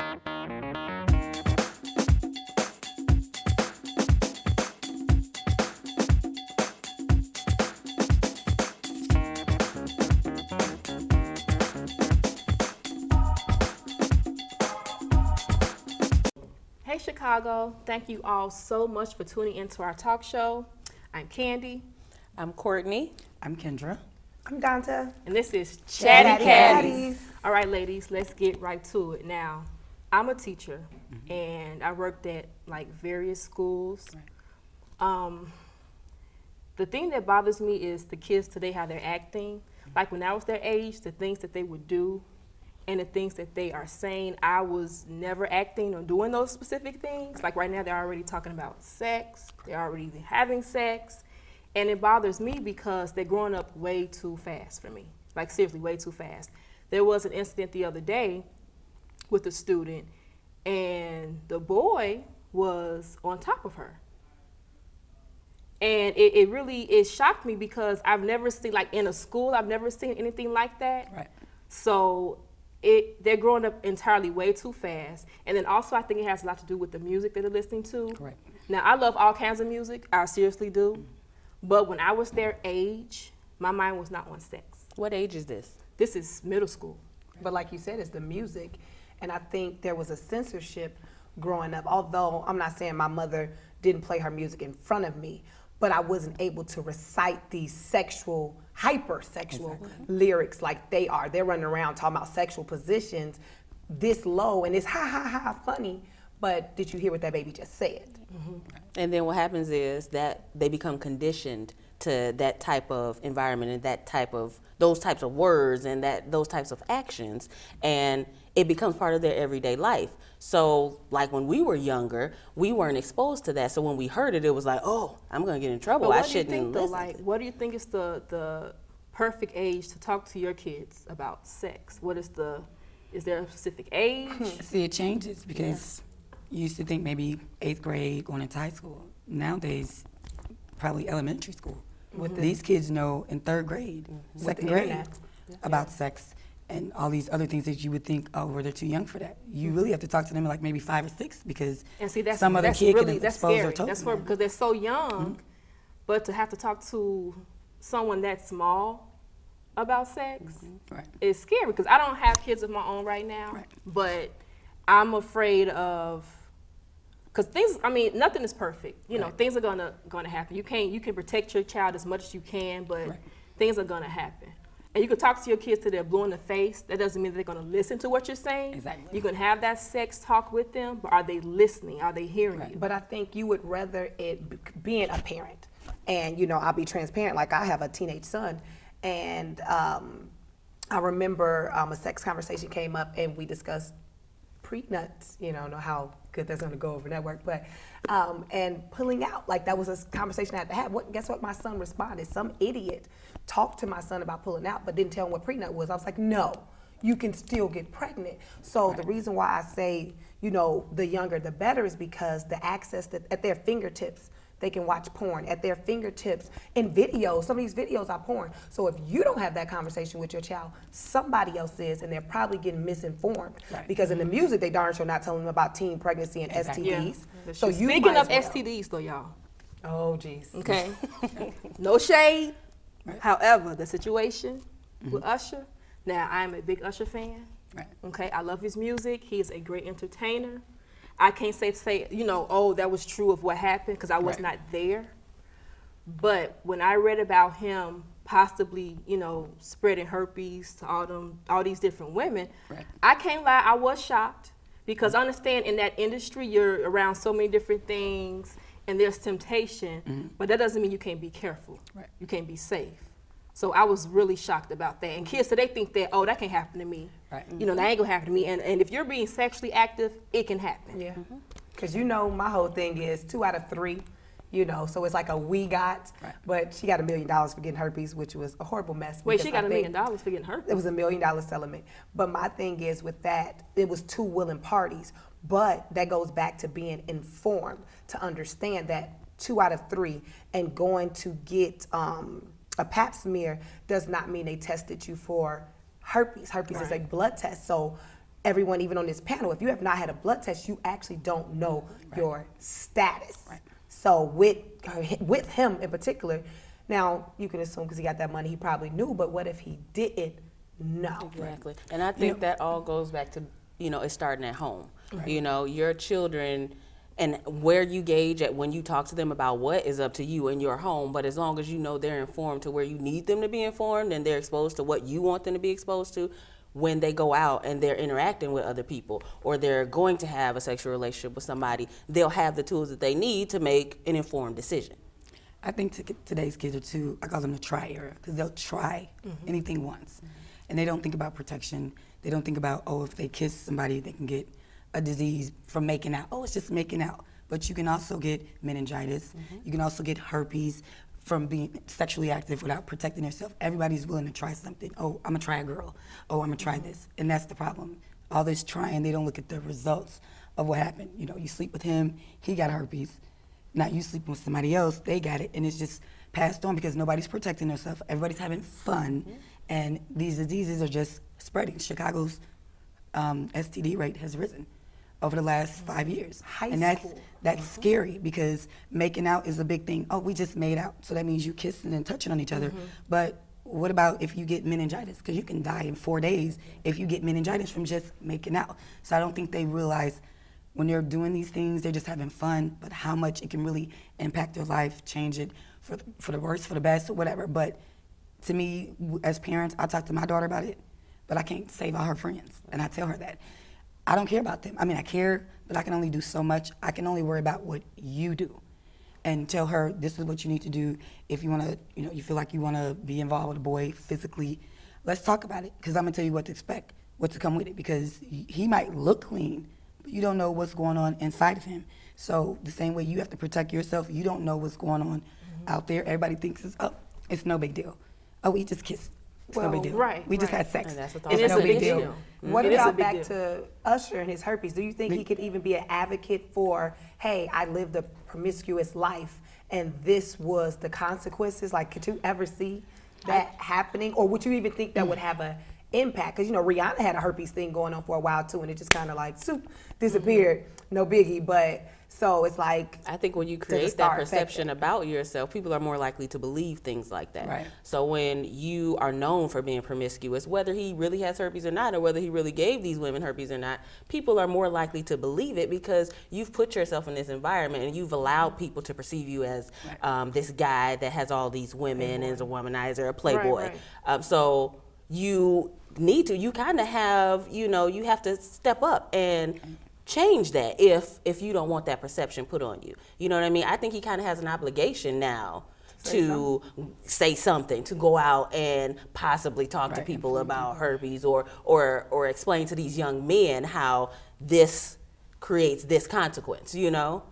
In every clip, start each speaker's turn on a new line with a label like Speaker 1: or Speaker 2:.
Speaker 1: Hey Chicago, thank you all so much for tuning into our talk show. I'm Candy.
Speaker 2: I'm Courtney.
Speaker 3: I'm Kendra.
Speaker 4: I'm Donta.
Speaker 1: And this is Chatty
Speaker 4: Catties.
Speaker 1: All right, ladies, let's get right to it. Now, I'm a teacher, and I worked at like various schools. The thing that bothers me is the kids today, how they're acting. Like when I was their age, the things that they would do and the things that they are saying, I was never acting or doing those specific things. Like right now, they're already talking about sex. They're already having sex. And it bothers me because they're growing up way too fast for me. Like seriously, way too fast. There was an incident the other day with a student, and the boy was on top of her. And it really shocked me because I've never seen, like in a school, I've never seen anything like that.
Speaker 3: Right.
Speaker 1: So they're growing up entirely way too fast. And then also I think it has a lot to do with the music that they're listening to.
Speaker 3: Correct.
Speaker 1: Now I love all kinds of music, I seriously do. But when I was their age, my mind was not on sex.
Speaker 2: What age is this?
Speaker 1: This is middle school.
Speaker 4: But like you said, it's the music. And I think there was a censorship growing up, although I'm not saying my mother didn't play her music in front of me, but I wasn't able to recite these sexual, hypersexual lyrics like they are. They're running around talking about sexual positions this low, and it's ha ha ha funny. But did you hear what that baby just said?
Speaker 2: And then what happens is that they become conditioned to that type of environment and that type of, those types of words and those types of actions, and it becomes part of their everyday life. So like when we were younger, we weren't exposed to that. So when we heard it, it was like, oh, I'm gonna get in trouble. I shouldn't listen.
Speaker 1: Like, what do you think is the perfect age to talk to your kids about sex? Is there a specific age?
Speaker 3: See, it changes because you used to think maybe 8th grade going into high school. Nowadays, probably elementary school. These kids know in 3rd grade, 2nd grade about sex and all these other things that you would think, oh, well, they're too young for that. You really have to talk to them at like maybe 5 or 6 because some other kid can expose their toes.
Speaker 1: That's because they're so young, but to have to talk to someone that small about sex is scary because I don't have kids of my own right now, but I'm afraid of, because things, I mean, nothing is perfect. You know, things are gonna happen. You can protect your child as much as you can, but things are gonna happen. And you can talk to your kids till they're blue in the face. That doesn't mean they're gonna listen to what you're saying.
Speaker 3: Exactly.
Speaker 1: You can have that sex talk with them, but are they listening? Are they hearing you?
Speaker 4: But I think you would rather it being a parent, and you know, I'll be transparent. Like I have a teenage son, and I remember a sex conversation came up, and we discussed pre-nuts. You know how good that's going to go over network, but and pulling out, like that was a conversation I had to have. Guess what? My son responded. Some idiot talked to my son about pulling out, but didn't tell him what pre-nut was. I was like, no, you can still get pregnant. So the reason why I say, you know, the younger the better is because the access that at their fingertips. They can watch porn at their fingertips in videos. Some of these videos are porn. So if you don't have that conversation with your child, somebody else is, and they're probably getting misinformed. Because in the music, they darn sure not telling them about teen pregnancy and STDs.
Speaker 1: Yeah.
Speaker 4: So you
Speaker 1: speaking of STDs, though, y'all.
Speaker 4: Oh, geez.
Speaker 1: Okay. No shade. However, the situation with Usher. Now, I'm a big Usher fan. Okay, I love his music. He is a great entertainer. I can't say, you know, oh, that was true of what happened because I was not there. But when I read about him possibly, you know, spreading herpes to all these different women, I can't lie, I was shocked because understand in that industry you're around so many different things and there's temptation, but that doesn't mean you can't be careful. You can't be safe. So I was really shocked about that. And kids today think that, oh, that can't happen to me. You know, that ain't gonna happen to me. And if you're being sexually active, it can happen.
Speaker 4: Yeah. Because you know, my whole thing is 2 out of 3, you know, so it's like a we got, but she got $1 million for getting herpes, which was a horrible mess.
Speaker 1: Wait, she got $1 million for getting herpes?
Speaker 4: It was $1 million settlement. But my thing is with that, it was 2 willing parties. But that goes back to being informed, to understand that 2 out of 3 and going to get a pap smear does not mean they tested you for herpes. Herpes is a blood test. So everyone, even on this panel, if you have not had a blood test, you actually don't know your status. Right. So with him in particular, now you can assume because he got that money, he probably knew, but what if he didn't know?
Speaker 2: Exactly. And I think that all goes back to, it's starting at home. Right. Your children, and where you gauge at when you talk to them about what is up to you in your home, but as long as you know they're informed to where you need them to be informed and they're exposed to what you want them to be exposed to, when they go out and they're interacting with other people or they're going to have a sexual relationship with somebody, they'll have the tools that they need to make an informed decision.
Speaker 3: I think today's kids are too, I call them the try era, because they'll try anything once. And they don't think about protection. They don't think about, if they kiss somebody, they can get a disease from making out. It's just making out. But you can also get meningitis. You can also get herpes from being sexually active without protecting yourself. Everybody's willing to try something. I'm gonna try a girl. I'm gonna try this. And that's the problem. All this trying, they don't look at the results of what happened. You sleep with him, he got herpes. Now you sleep with somebody else, they got it. And it's just passed on because nobody's protecting themselves. Everybody's having fun. And these diseases are just spreading. Chicago's STD rate has risen over the last 5 years. And that's scary because making out is a big thing. We just made out. So that means you kissing and touching on each other. But what about if you get meningitis? Because you can die in 4 days if you get meningitis from just making out. So I don't think they realize when they're doing these things, they're just having fun, but how much it can really impact their life, change it for the worse, for the best, or whatever. But to me, as parents, I talk to my daughter about it, but I can't save all her friends. And I tell her that. I don't care about them. I mean, I care, but I can only do so much. I can only worry about what you do and tell her this is what you need to do. If you want to, you feel like you want to be involved with a boy physically, let's talk about it, because I'm going to tell you what to expect, what to come with it, because he might look clean, but you don't know what's going on inside of him. So the same way you have to protect yourself, you don't know what's going on out there. Everybody thinks it's no big deal. We just kissed. It's no big deal.
Speaker 1: Right.
Speaker 3: We just had sex.
Speaker 1: It's no big deal.
Speaker 4: What about back to Usher and his herpes? Do you think he could even be an advocate for, hey, I lived a promiscuous life and this was the consequences? Like, could you ever see that happening? Or would you even think that would have an impact? Because, Rihanna had a herpes thing going on for a while too, and it just kind of like, disappeared. No biggie. But so it's like,
Speaker 2: I think when you create that perception about yourself, people are more likely to believe things like that.
Speaker 3: Right.
Speaker 2: So when you are known for being promiscuous, whether he really has herpes or not, or whether he really gave these women herpes or not, people are more likely to believe it because you've put yourself in this environment and you've allowed people to perceive you as this guy that has all these women and is a womanizer, a playboy. So you kind of have, you have to step up and change that if you don't want that perception put on you. You know what I mean? I think he kind of has an obligation now to say something, to go out and possibly talk to people about herpes or explain to these young men how this creates this consequence, So.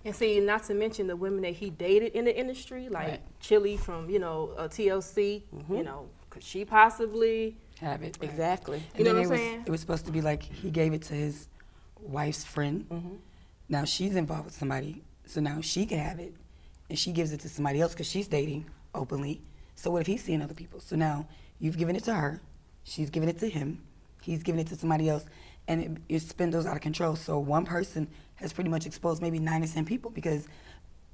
Speaker 1: And see, not to mention the women that he dated in the industry, like Chili from, TLC, could she possibly
Speaker 3: have it?
Speaker 2: Exactly.
Speaker 1: You know what I'm saying?
Speaker 3: It was supposed to be like he gave it to his wife's friend. Now she's involved with somebody, so now she can have it, and she gives it to somebody else because she's dating openly. So what if he's seeing other people? So now you've given it to her, she's giving it to him, he's giving it to somebody else, and it spindles out of control. So one person has pretty much exposed maybe 9 or 10 people because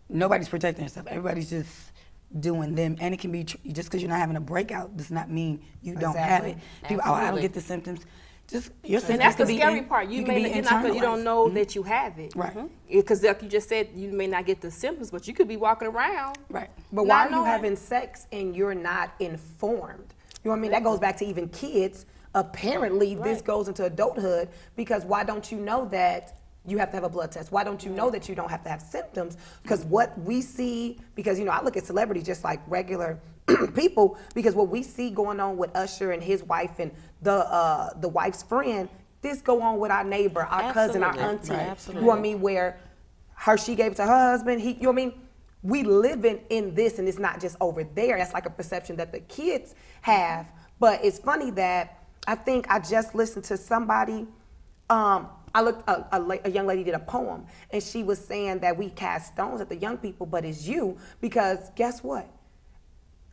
Speaker 3: nobody's protecting themselves. Everybody's just doing them, and it can be just because you're not having a breakout does not mean you don't have it. People, I don't get the symptoms. Just your symptoms.
Speaker 1: And that's the scary part. You don't know that you have it,
Speaker 3: right?
Speaker 1: Because like you just said, you may not get the symptoms, but you could be walking around,
Speaker 3: right?
Speaker 4: But why are you having sex and you're not informed? You know what I mean? That goes back to even kids. Apparently, this goes into adulthood because why don't you know that you have to have a blood test? Why don't you know that you don't have to have symptoms? Because what we see, because I look at celebrities just like regular people, because what we see going on with Usher and his wife and the wife's friend, this go on with our neighbor, our cousin, our auntie. You know what I mean? Where she gave it to her husband. You know what I mean? We living in this, and it's not just over there. That's like a perception that the kids have. But it's funny that I think I just listened to somebody. A young lady did a poem, and she was saying that we cast stones at the young people, but it's you, because guess what?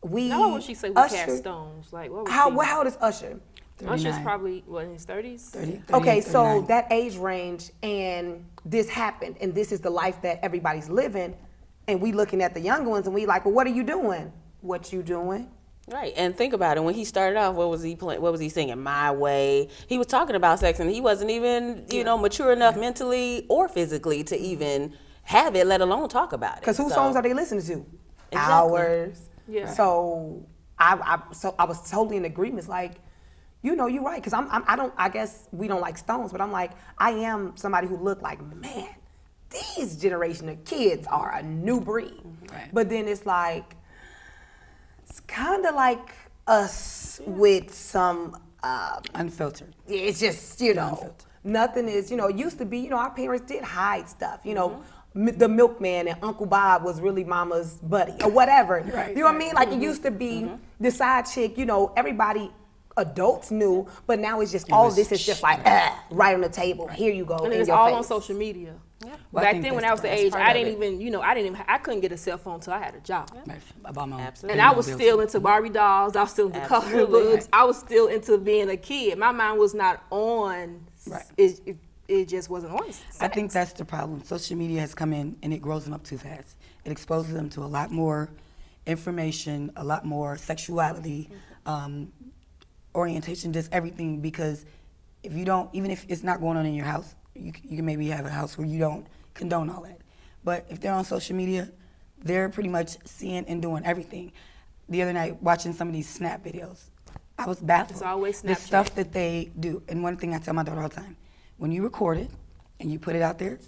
Speaker 1: How would she say we cast stones? Like, what was
Speaker 4: how old is Usher?
Speaker 1: Usher's probably, what, in his 30s?
Speaker 3: 30,
Speaker 4: Okay,
Speaker 3: 38,
Speaker 4: so
Speaker 3: 39.
Speaker 4: that age range, and this happened, and this is the life that everybody's living, and we looking at the younger ones, and we like, well, what are you doing? What you doing?
Speaker 2: Right, and think about it. When he started off, what was he playing? What was he singing? My Way. He was talking about sex, and he wasn't even, you know, mature enough mentally or physically to even have it, let alone talk about it.
Speaker 4: Because whose songs are they listening to?
Speaker 2: Exactly.
Speaker 4: Ours.
Speaker 1: Yeah.
Speaker 4: So I was totally in agreement. It's like, you know, you're right. Because I guess we don't like Stones, but I'm like, I am somebody who look like, man, these generation of kids are a new breed.
Speaker 3: Right.
Speaker 4: But then it's like, it's kind of like us with some,
Speaker 3: Unfiltered.
Speaker 4: it's just, you know,
Speaker 3: Unfiltered.
Speaker 4: nothing is, you know, it used to be, you know, our parents did hide stuff, you know, the milkman and Uncle Bob was really mama's buddy or whatever.
Speaker 3: Right,
Speaker 4: you know what I mean? Like it used to be the side chick, you know, everybody, adults knew, but now it's just all
Speaker 3: was
Speaker 4: this is just like, right on the table. Here you go.
Speaker 1: And
Speaker 4: in
Speaker 1: it's
Speaker 4: your
Speaker 1: all
Speaker 4: face.
Speaker 1: on social media.
Speaker 3: Well, I
Speaker 1: Back
Speaker 3: think
Speaker 1: then, when
Speaker 3: that's
Speaker 1: I was the
Speaker 3: part
Speaker 1: age,
Speaker 2: of
Speaker 1: I didn't
Speaker 2: it.
Speaker 1: even, you know, I couldn't get a cell phone until I had a job.
Speaker 3: About my
Speaker 2: Absolutely.
Speaker 1: And I was still into Barbie dolls. I was still into coloring
Speaker 2: Absolutely.
Speaker 1: books. I was still into being a kid. My mind was not on.
Speaker 3: Right.
Speaker 1: It just wasn't on.
Speaker 3: I think that's the problem. Social media has come in and it grows them up too fast. It exposes them to a lot more information, a lot more sexuality, orientation, just everything. Because if you don't, even if it's not going on in your house, you can maybe have a house where you don't condone all that. But if they're on social media, they're pretty much seeing and doing everything. The other night, watching some of these Snap videos, I was baffled.
Speaker 1: It's always
Speaker 3: The
Speaker 1: Snapchat.
Speaker 3: stuff that they do. And one thing I tell my daughter all the time, when you record it and you put it out there,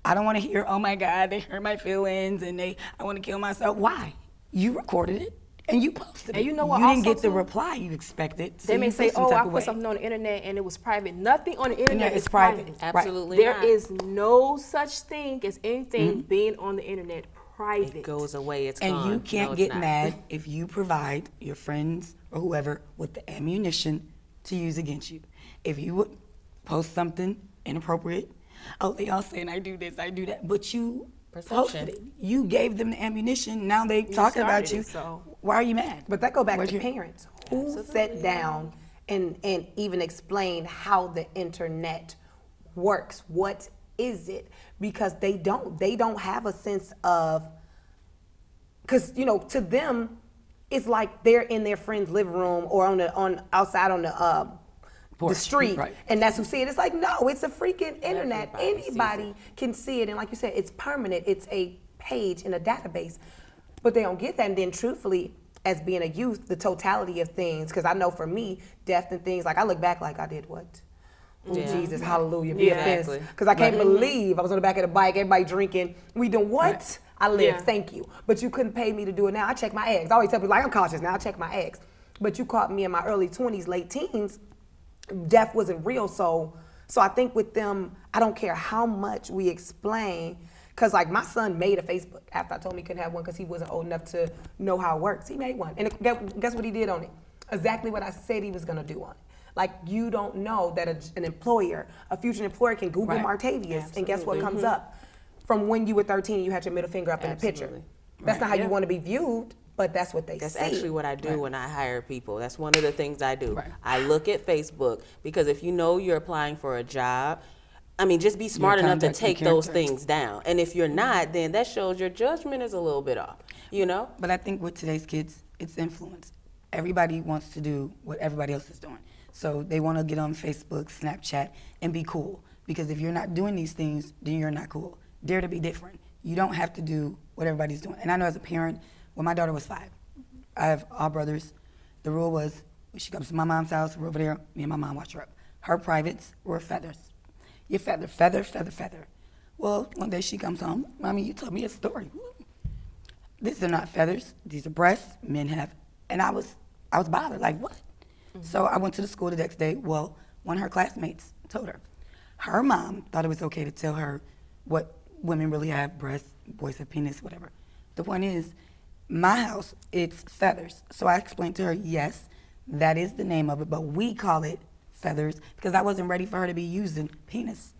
Speaker 3: I don't want to hear, oh my God, they hurt my feelings and I want to kill myself. Why? You recorded it and you posted it.
Speaker 1: And you know what
Speaker 3: You didn't
Speaker 1: also,
Speaker 3: get the
Speaker 1: too?
Speaker 3: reply you expected. So
Speaker 1: They may
Speaker 3: you
Speaker 1: say,
Speaker 3: feel some
Speaker 1: "Oh,
Speaker 3: type
Speaker 1: I
Speaker 3: of
Speaker 1: put
Speaker 3: way.
Speaker 1: something on the internet and it was private." Nothing on the internet
Speaker 3: it's
Speaker 1: is
Speaker 3: private.
Speaker 1: private.
Speaker 2: Absolutely
Speaker 1: There
Speaker 2: not.
Speaker 1: is no such thing as anything being on the internet private.
Speaker 2: It goes away. It's
Speaker 3: And
Speaker 2: gone.
Speaker 3: you can't
Speaker 2: No, it's
Speaker 3: get
Speaker 2: not.
Speaker 3: mad if you provide your friends or whoever with the ammunition to use against you. If you would post something inappropriate, oh, they all saying I do this, I do that, but you posted it. You gave them the ammunition. Now they talking about
Speaker 1: started
Speaker 3: you.
Speaker 1: it, so.
Speaker 3: Why are you mad?
Speaker 4: But that go back
Speaker 3: Where's
Speaker 4: to
Speaker 3: your-
Speaker 4: parents. Who sat down and even explained how the internet works? What is it? Because they don't have a sense of, because you know, to them, it's like they're in their friend's living room or outside on the
Speaker 3: Porch,
Speaker 4: street,
Speaker 3: right.
Speaker 4: and that's who see it. It's like, no, it's a freaking internet.
Speaker 2: Everybody sees
Speaker 4: Anybody can see it, and like you said, it's permanent. It's a page in a database, but they don't get that. And then, truthfully, as being a youth, the totality of things, because I know for me, death and things, like I look back like I did what? Oh,
Speaker 2: Yeah.
Speaker 4: Jesus, hallelujah, be
Speaker 2: Exactly.
Speaker 4: offense. Because I can't believe I was on the back of the bike, everybody drinking. We doing what?
Speaker 3: Right.
Speaker 4: I live,
Speaker 1: Yeah.
Speaker 4: thank you. But you couldn't pay me to do it now. I check my eggs. I always tell people, like, I'm cautious now, I check my eggs. But you caught me in my early 20s, late teens, death wasn't real. So I think with them, I don't care how much we explain, because like my son made a Facebook after I told him he couldn't have one because he wasn't old enough to know how it works. He made one. And guess what he did on it? Exactly what I said he was going to do on it. Like, you don't know that an employer, a future employer can Google
Speaker 3: Right.
Speaker 4: Martavius, and guess what comes up? From when you were 13, you had your middle finger up in the picture.
Speaker 2: Absolutely.
Speaker 4: That's not how you want to be viewed, but that's what they
Speaker 2: That's
Speaker 4: see.
Speaker 2: actually what I do when I hire people. That's one of the things I do.
Speaker 3: Right.
Speaker 2: I look at Facebook because if you know you're applying for a job, I mean, just be smart enough to
Speaker 3: conduct and
Speaker 2: take those
Speaker 3: character.
Speaker 2: things down. And if you're not, then that shows your judgment is a little bit off, you know?
Speaker 3: But I think with today's kids, it's influence. Everybody wants to do what everybody else is doing. So they want to get on Facebook, Snapchat, and be cool. Because if you're not doing these things, then you're not cool. Dare to be different. You don't have to do what everybody's doing. And I know as a parent, when my daughter was 5, I have all brothers. The rule was, when she comes to my mom's house, we're over there, me and my mom watch her up. Her privates were feathers. You feather, feather, feather, feather. Well, one day she comes home, Mommy, you told me a story. These are not feathers, these are breasts men have. And I was bothered, like what? So I went to the school the next day. Well, one of her classmates told her. Her mom thought it was okay to tell her what women really have, breasts, boys have penis, whatever. The point is, my house, it's feathers. So I explained to her, yes, that is the name of it, but we call it feathers because I wasn't ready for her to be using penis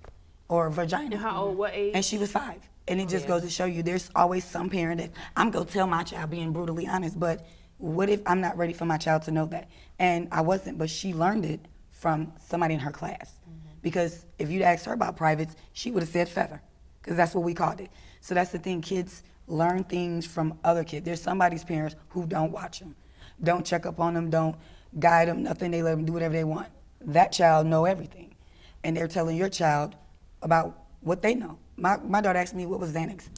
Speaker 3: or vagina.
Speaker 1: And how old? What age?
Speaker 3: And she was 5. And it just goes to show you there's always some parent that I'm going to tell my child, being brutally honest, but What if I'm not ready for my child to know that? And I wasn't, but she learned it from somebody in her class. Because if you'd asked her about privates, she would have said feather, because that's what we called it. So that's the thing, kids learn things from other kids. There's somebody's parents who don't watch them, don't check up on them, don't guide them, nothing, they let them do whatever they want. That child know everything. And they're telling your child about what they know. My daughter asked me, what was Xanax?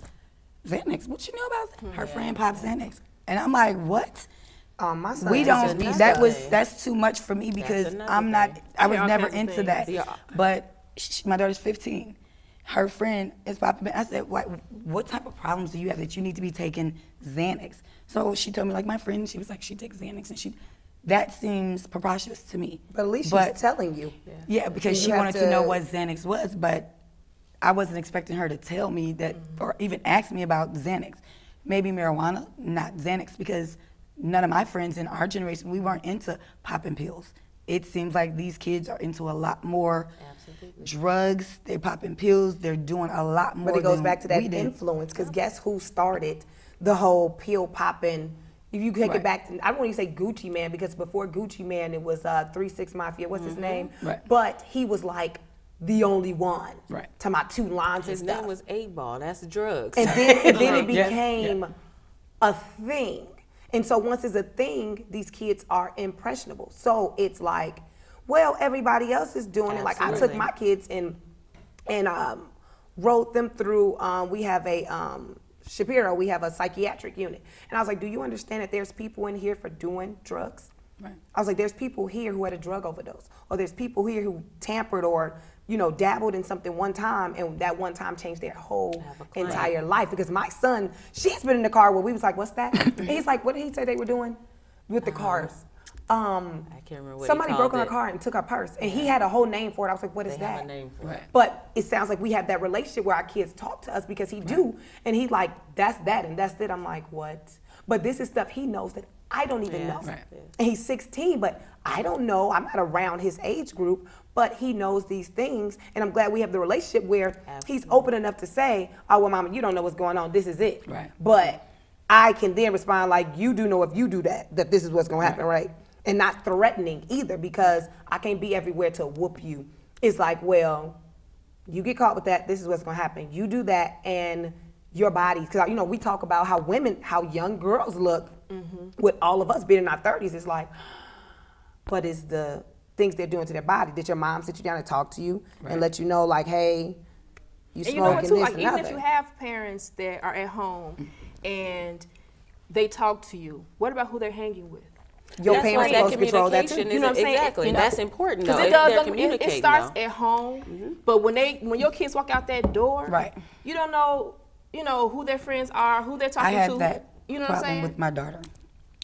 Speaker 3: Xanax, what you know about her friend popped Xanax? And I'm like, what?
Speaker 4: My son
Speaker 3: We don't. That's too much for me because I'm not. I was never into that. Yeah. But my daughter's 15. Her friend is popping. I said, what type of problems do you have that you need to be taking Xanax? So she told me, like, my friend, she was like, she takes Xanax, and that seems preposterous to me.
Speaker 4: But at least she's telling you.
Speaker 3: Yeah, because she wanted to know what Xanax was, but I wasn't expecting her to tell me that, or even ask me about Xanax. Maybe marijuana, not Xanax, because none of my friends in our generation, we weren't into popping pills. It seems like these kids are into a lot more drugs. They're popping pills. They're doing a lot more.
Speaker 4: But it goes back to that influence, because guess who started the whole pill popping? If you take it back to, I don't want to say Gucci Man, because before Gucci Man, it was 3 6 Mafia. What's his name?
Speaker 3: Right.
Speaker 4: But he was like the only one. Right. To my 2 lines and
Speaker 2: stuff. His name was 8-Ball. That's drugs.
Speaker 4: And then it became a thing. And so once it's a thing, these kids are impressionable. So it's like, well, everybody else is doing it. Like, I took my kids and wrote them through, we have a, Shapiro, we have a psychiatric unit. And I was like, do you understand that there's people in here for doing drugs? Right. I was like, there's people here who had a drug overdose. Or there's people here who tampered or, dabbled in something one time, and that one time changed their whole entire life. Because my son, she's been in the car where we was like, what's that? And he's like, what did he say they were doing with the cars?
Speaker 2: I can't remember what
Speaker 4: somebody
Speaker 2: he
Speaker 4: broke
Speaker 2: called
Speaker 4: in her car and took her purse. And he had a whole name for it. I was like, what is that?
Speaker 2: Have a name for it.
Speaker 4: But it sounds like we have that relationship where our kids talk to us because he do. And he's like, that's that and that's it. I'm like, what? But this is stuff he knows that I don't even know. Right. And he's 16, but I don't know. I'm not around his age group, but he knows these things. And I'm glad we have the relationship where he's open enough to say, oh, well, mama, you don't know what's going on. This is it. Right. But I can then respond like, you do know if you do that this is what's going to happen, right? And not threatening either, because I can't be everywhere to whoop you. It's like, well, you get caught with that, this is what's going to happen. You do that, and your body, because we talk about how young girls look with all of us being in our 30s. It's like, what is the things they're doing to their body? Did your mom sit you down and talk to you and let you know, like, hey, you smoking this and
Speaker 1: even if you have parents that are at home and they talk to you, what about who they're hanging with?
Speaker 4: Your parents supposed to control that too.
Speaker 2: You know what I'm saying? Exactly. That's important though.
Speaker 1: It starts at home, but when your kids walk out that door, you don't know, who their friends are, who they're talking to.
Speaker 3: I had that problem with my daughter,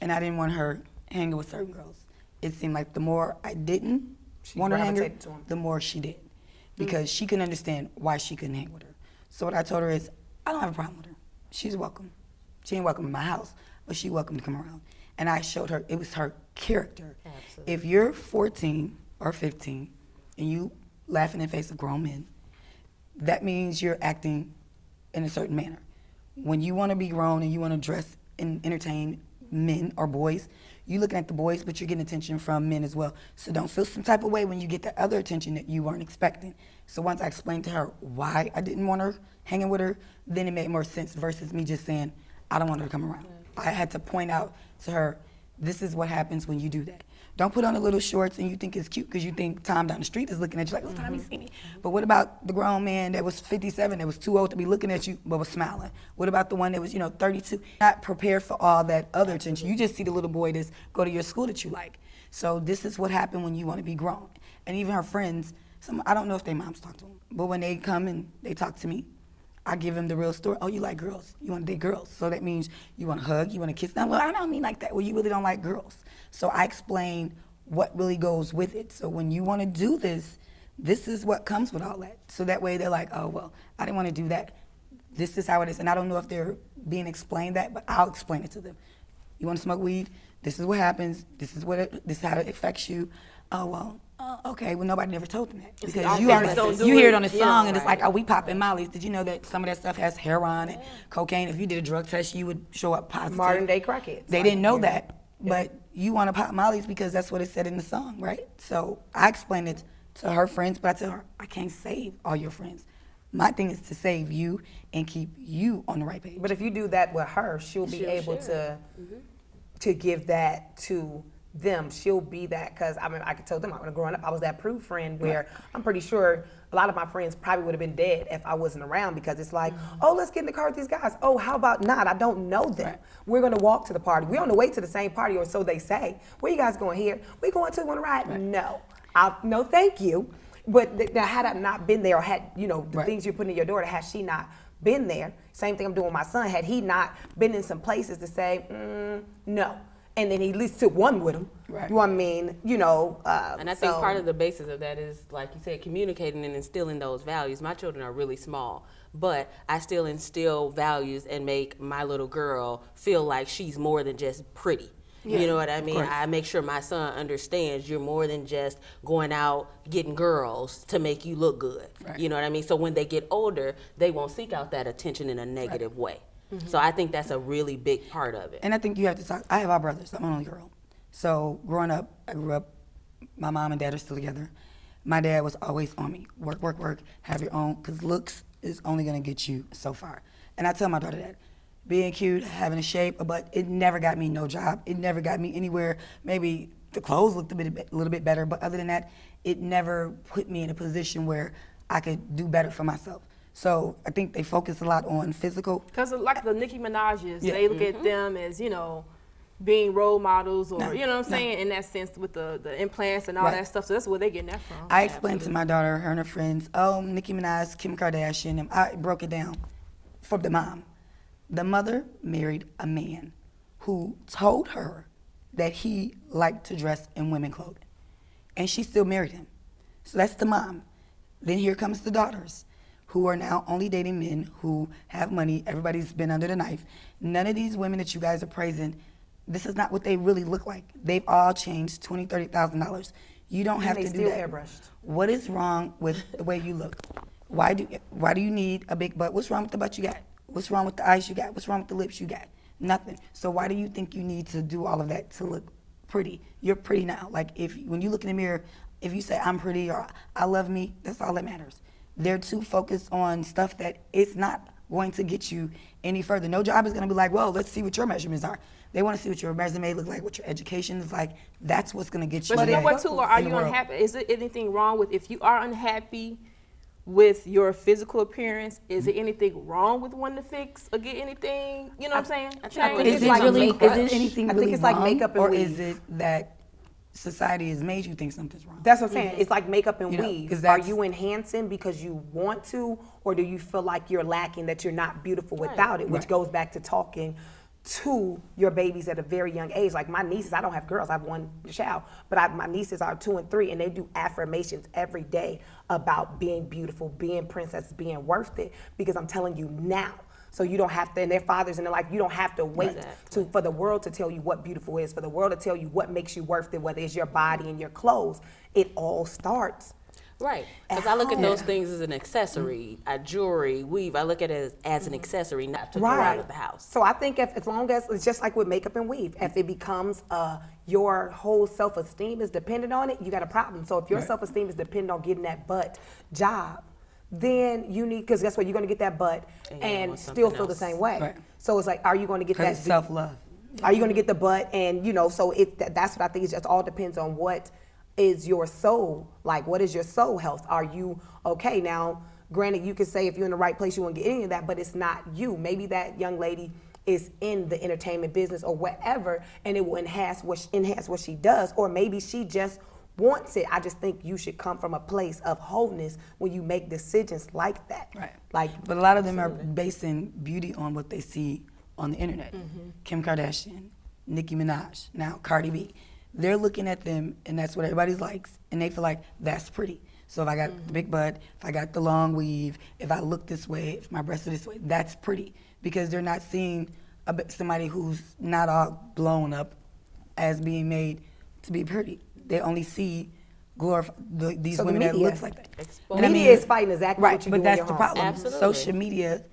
Speaker 3: and I didn't want her hanging with certain girls. It seemed like the more I didn't want her hanging, the more she did, because she couldn't understand why she couldn't hang with her. So what I told her is, I don't have a problem with her. She's welcome. She ain't welcome in my house, but she's welcome to come around. And I showed her it was her character. Absolutely. If you're 14 or 15 and you laughing in the face of grown men, that means you're acting in a certain manner. When you want to be grown and you want to dress and entertain men or boys, you're looking at the boys, but you're getting attention from men as well. So don't feel some type of way when you get the other attention that you weren't expecting. So once I explained to her why I didn't want her hanging with her, then it made more sense versus me just saying, I don't want her to come around. I had to point out to her, this is what happens when you do that. Don't put on the little shorts and you think it's cute because you think Tom down the street is looking at you like, oh, Tommy see me. But what about the grown man that was 57, that was too old to be looking at you but was smiling? What about the one that was, 32? Not prepared for all that other attention. You just see the little boy that's go to your school that you like. So this is what happened when you want to be grown. And even her friends, I don't know if their moms talk to them, but when they come and they talk to me, I give them the real story. Oh, you like girls. You want to date girls. So that means you want to hug, you want to kiss them. Well, I don't mean like that. Well, you really don't like girls. So I explain what really goes with it. So when you want to do this, this is what comes with all that. So that way they're like, oh, well, I didn't want to do that. This is how it is. And I don't know if they're being explained that, but I'll explain it to them. You want to smoke weed? This is what happens. This is how it affects you. Oh, well. Okay, well, nobody never told them that. Because you hear it on a song, and it's like, oh, we popping mollies. Did you know that some of that stuff has heroin and cocaine? If you did a drug test, you would show up positive.
Speaker 4: Modern day crackheads.
Speaker 3: They didn't know that but you want to pop mollies because that's what it said in the song, right? So I explained it to her friends, but I tell her, I can't save all your friends. My thing is to save you and keep you on the right page.
Speaker 4: But if you do that with her, she'll be able to give that to them. She'll be that, because I mean, I could tell them, growing up, I was that proof friend where I'm pretty sure a lot of my friends probably would have been dead if I wasn't around, because it's like, oh, let's get in the car with these guys. Oh, how about not? I don't know them. Right. We're going to walk to the party. We're on the way to the same party, or so they say. Where you guys going here? We going to want to ride? Right. No. No, thank you. But now, had I not been there, or had, you know, the things you're putting in your daughter, had she not been there, same thing I'm doing with my son, had he not been in some places to say, no. And then he at least took one with him. Right. You know what I mean? You know.
Speaker 2: And I think part of the basis of that is, like you said, communicating and instilling those values. My children are really small, but I still instill values and make my little girl feel like she's more than just pretty. Yeah. You know what I mean? I make sure my son understands you're more than just going out getting girls to make you look good. Right. You know what I mean? So when they get older, they won't seek out that attention in a negative way. Mm-hmm. So I think that's a really big part of it.
Speaker 3: And I think you have to talk. I have our brothers. I'm an only girl. So growing up, I grew up, my mom and dad are still together. My dad was always on me. Work, work, work, have your own, because looks is only going to get you so far. And I tell my daughter that. Being cute, having a shape, but it never got me no job. It never got me anywhere. Maybe the clothes looked a little bit better, but other than that, it never put me in a position where I could do better for myself. So I think they focus a lot on physical.
Speaker 1: Because like the Nicki Minaj's, they look at them as, you know, being role models, or, you know what I'm saying, in that sense with the implants and all that stuff. So that's where they're getting that from.
Speaker 3: I explained to my daughter, her and her friends, oh, Nicki Minaj, Kim Kardashian, and I broke it down for the mom. The mother married a man who told her that he liked to dress in women's clothing, and she still married him. So that's the mom. Then here comes the daughters, who are now only dating men who have money. Everybody's been under the knife. None of these women that you guys are praising, this is not what they really look like. They've all changed $20,000, $30,000. You don't have to do that. Airbrushed. What is wrong with the way you look? Why do you need a big butt? What's wrong with the butt you got? What's wrong with the eyes you got? What's wrong with the lips you got? Nothing. So why do you think you need to do all of that to look pretty? You're pretty now. Like, when you look in the mirror, if you say I'm pretty or I love me, that's all that matters. They're too focused on stuff that it's not going to get you any further. No job is going to be like, well, let's see what your measurements are. They want to see what your resume looks like, what your education is like. That's what's going to get you.
Speaker 1: But you know what, too, Laura, are you unhappy? Is there anything wrong with, if you are unhappy with your physical appearance, is there anything wrong with wanting to fix or get anything, you know what I'm saying?
Speaker 3: Is it anything really wrong, like makeup and weave? Is it that society has made you think something's wrong?
Speaker 4: That's what I'm saying. It's like makeup and weave. Are you enhancing because you want to, or do you feel like you're lacking, that you're not beautiful without it, which goes back to talking to your babies at a very young age. Like my nieces, I don't have girls, I have one child, but my nieces are 2 and 3, and they do affirmations every day about being beautiful, being princess, being worth it, because I'm telling you now. So you don't have to, and their fathers in their life, you don't have to wait for the world to tell you what beautiful is, for the world to tell you what makes you worth it, whether it's your body and your clothes. It all starts.
Speaker 2: Right, because I look at those things as an accessory, a jewelry, weave. I look at it as an accessory, not to go out of the house.
Speaker 4: So I think as long as, it's just like with makeup and weave, if it becomes your whole self-esteem is dependent on it, you got a problem. So if your self-esteem is dependent on getting that butt job, then you need, because guess what, you're going to get that butt and still feel the same way. Right. So it's like, are you going to get that
Speaker 3: self-love?
Speaker 4: Are you going to get the butt? And you know, so that's what I think. It just all depends on what is your soul, like what is your soul health? Are you okay? Now, granted, you could say if you're in the right place, you won't get any of that, but it's not you. Maybe that young lady is in the entertainment business or whatever, and it will enhance what she does, or maybe she just wants it. I just think you should come from a place of wholeness when you make decisions like that.
Speaker 3: Right. But a lot of them are basing beauty on what they see on the internet. Kim Kardashian, Nicki Minaj, now Cardi B. They're looking at them, and that's what everybody likes, and they feel like that's pretty. So if I got the big butt, if I got the long weave, if I look this way, if my breasts are this way, that's pretty. Because they're not seeing somebody who's not all blown up as being made to be pretty. They only see these women that looks like that.
Speaker 4: The media is fighting exactly what you do.
Speaker 3: But that's the problem.
Speaker 2: Absolutely.
Speaker 3: Social media,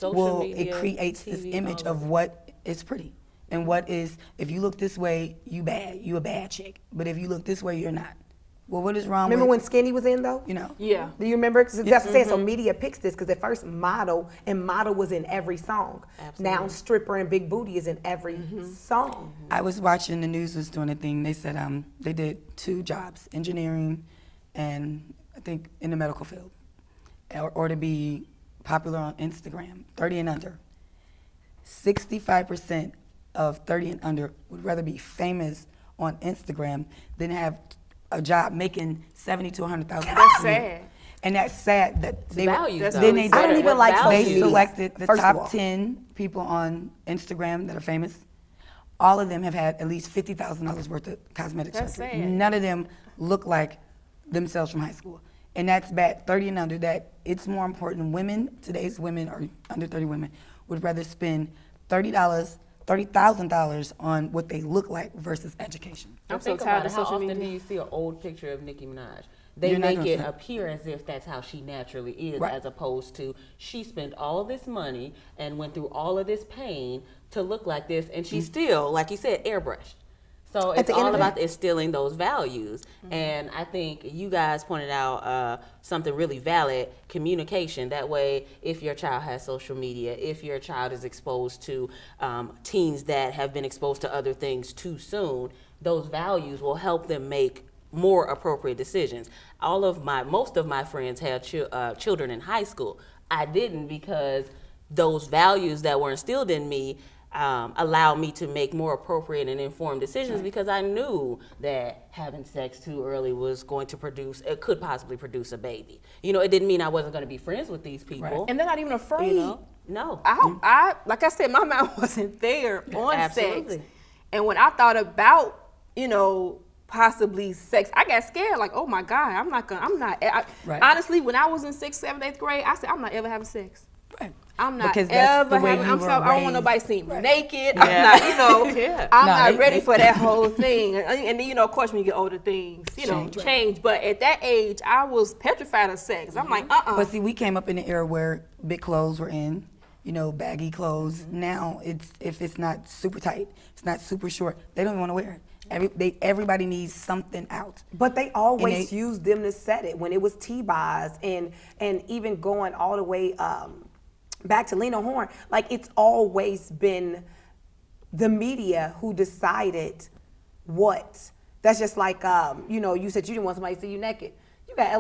Speaker 3: it creates this image of what is pretty. And what is, if you look this way, you bad. You a bad chick. But if you look this way, you're not. Well, what is wrong
Speaker 4: Remember
Speaker 3: with...
Speaker 4: when Skinny was in, though?
Speaker 3: You know?
Speaker 1: Yeah.
Speaker 4: Do you remember? Cause that's what I'm saying. So media picks this because at first Model, and Model was in every song.
Speaker 2: Absolutely.
Speaker 4: Now Stripper and Big Booty is in every song.
Speaker 3: I was watching the news was doing a thing. They said they did 2 jobs, engineering and I think in the medical field, or to be popular on Instagram, 30 and under. 65% of 30 and under would rather be famous on Instagram than have a job making $70,000 to $100,000.
Speaker 1: That's sad.
Speaker 3: And that's sad that they
Speaker 2: values, though.
Speaker 3: then they
Speaker 2: I don't
Speaker 4: even like social
Speaker 3: they
Speaker 4: media,
Speaker 3: selected the
Speaker 4: first of all.
Speaker 3: top 10 people on Instagram that are famous. All of them have had at least $50,000 worth of cosmetic
Speaker 1: That's
Speaker 3: surgery.
Speaker 1: sad.
Speaker 3: None of them look like themselves from high school. And that's bad. 30 and under, that it's more important. Women, today's women, or under 30 women, would rather spend $30,000 on what they look like versus education.
Speaker 1: I'm so
Speaker 2: Think
Speaker 1: tired
Speaker 2: about
Speaker 1: of
Speaker 2: it. How
Speaker 1: social
Speaker 2: often
Speaker 1: media.
Speaker 2: do you see an old picture of Nicki Minaj? They
Speaker 3: You're not
Speaker 2: make
Speaker 3: gonna
Speaker 2: it
Speaker 3: see it.
Speaker 2: appear as if that's how she naturally is,
Speaker 3: Right.
Speaker 2: as opposed to she spent all this money and went through all of this pain to look like this, and she's still, like you said, airbrushed. So it's
Speaker 4: the end
Speaker 2: all
Speaker 4: of
Speaker 2: about instilling those values. And I think you guys pointed out something really valid, communication. That way, if your child has social media, if your child is exposed to teens that have been exposed to other things too soon, those values will help them make more appropriate decisions. Most of my friends had children in high school. I didn't, because those values that were instilled in me allowed me to make more appropriate and informed decisions, because I knew that having sex too early could possibly produce a baby. You know, it didn't mean I wasn't going to be friends with these people.
Speaker 3: Right.
Speaker 1: And they're not even afraid.
Speaker 2: You know? No.
Speaker 1: I like I said, my mind wasn't there on
Speaker 2: Absolutely.
Speaker 1: sex. And when I thought about, possibly sex, I got scared. Like, oh my God,
Speaker 3: Right.
Speaker 1: honestly, when I was in 6th, 7th, 8th grade, I said, I'm not ever having sex.
Speaker 3: Right.
Speaker 1: I'm not
Speaker 3: Because that's the
Speaker 1: ever
Speaker 3: way
Speaker 1: having,
Speaker 3: you
Speaker 1: I'm
Speaker 3: were
Speaker 1: sorry, I don't want
Speaker 3: raised.
Speaker 1: nobody seeing me
Speaker 3: Right.
Speaker 1: naked.
Speaker 2: Yeah.
Speaker 1: I'm not,
Speaker 2: Yeah.
Speaker 1: I'm
Speaker 3: No,
Speaker 1: not ready for that whole thing. And then, of course, when you get older, things, change. But at that age, I was petrified of sex. I'm like,
Speaker 3: But see, we came up in an era where big clothes were in, baggy clothes. Now, if it's not super tight, it's not super short, they don't even want to wear it. Everybody needs something out.
Speaker 4: But they always used them to set it when it was T-Boz and even going all the way back to Lena Horne. Like, it's always been the media who decided what. That's just like, you said you didn't want somebody to see you naked. You got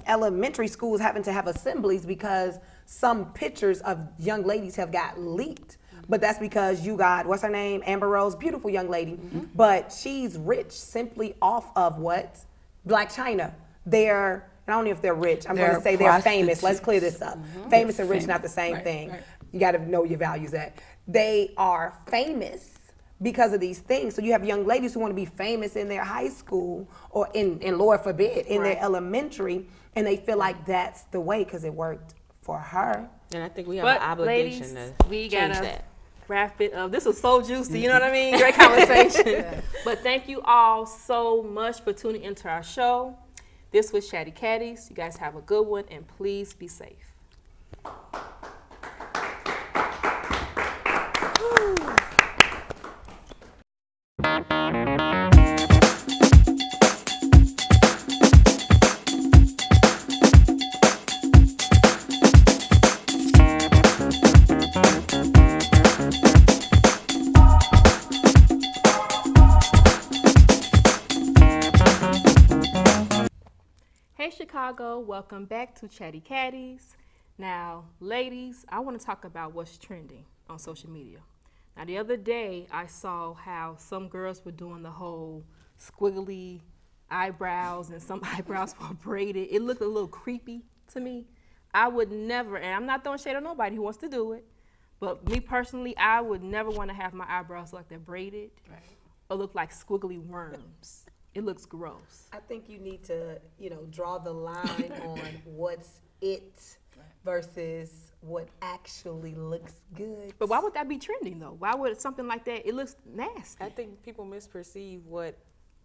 Speaker 4: elementary schools having to have assemblies because some pictures of young ladies have got leaked. But that's because you got, what's her name? Amber Rose, beautiful young lady. But she's rich simply off of what? Black China. I don't know if they're rich. I'm going to say they're famous. Let's clear this up. Famous and rich, not the same thing.
Speaker 3: Right.
Speaker 4: You got to know your values at. They are famous because of these things. So you have young ladies who want to be famous in their high school or in Lord forbid, in their elementary, and they feel like that's the way because it worked for her.
Speaker 2: And I think we have an obligation
Speaker 1: ladies,
Speaker 2: to
Speaker 1: we
Speaker 2: change
Speaker 1: gotta
Speaker 2: that.
Speaker 1: wrap it up. This was so juicy, you know what I mean? Great conversation. But thank you all so much for tuning into our show. This was Chatty Catties. You guys have a good one, and please be safe. Hey Chicago, welcome back to Chatty Catties. Now, ladies, I want to talk about what's trending on social media. Now, the other day, I saw how some girls were doing the whole squiggly eyebrows, and some eyebrows were braided. It looked a little creepy to me. I would never, and I'm not throwing shade on nobody who wants to do it, but me personally, I would never want to have my eyebrows like they're braided or look like squiggly worms. It looks gross.
Speaker 4: I think you need to, draw the line on what's it versus what actually looks good.
Speaker 1: But why would that be trending though? Why would something like that? It looks nasty.
Speaker 2: I think people misperceive what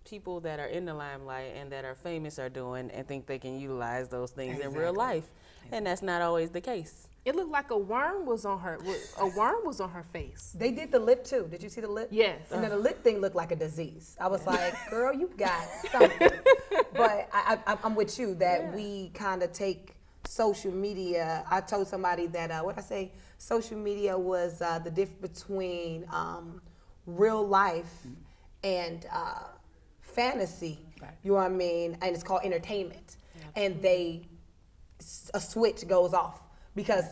Speaker 2: people that are in the limelight and that are famous are doing and think they can utilize those things in real life. And that's not always the case.
Speaker 1: It looked like a worm was on her. A worm was on her face.
Speaker 4: They did the lip too. Did you see the lip?
Speaker 1: Yes.
Speaker 4: And then the lip thing looked like a disease. I was like, girl, you got something. But I'm with you that we kind of take social media. I told somebody that, what I say, social media was the difference between real life and fantasy. Right. You know what I mean? And it's called entertainment. Yeah. And a switch goes off. Because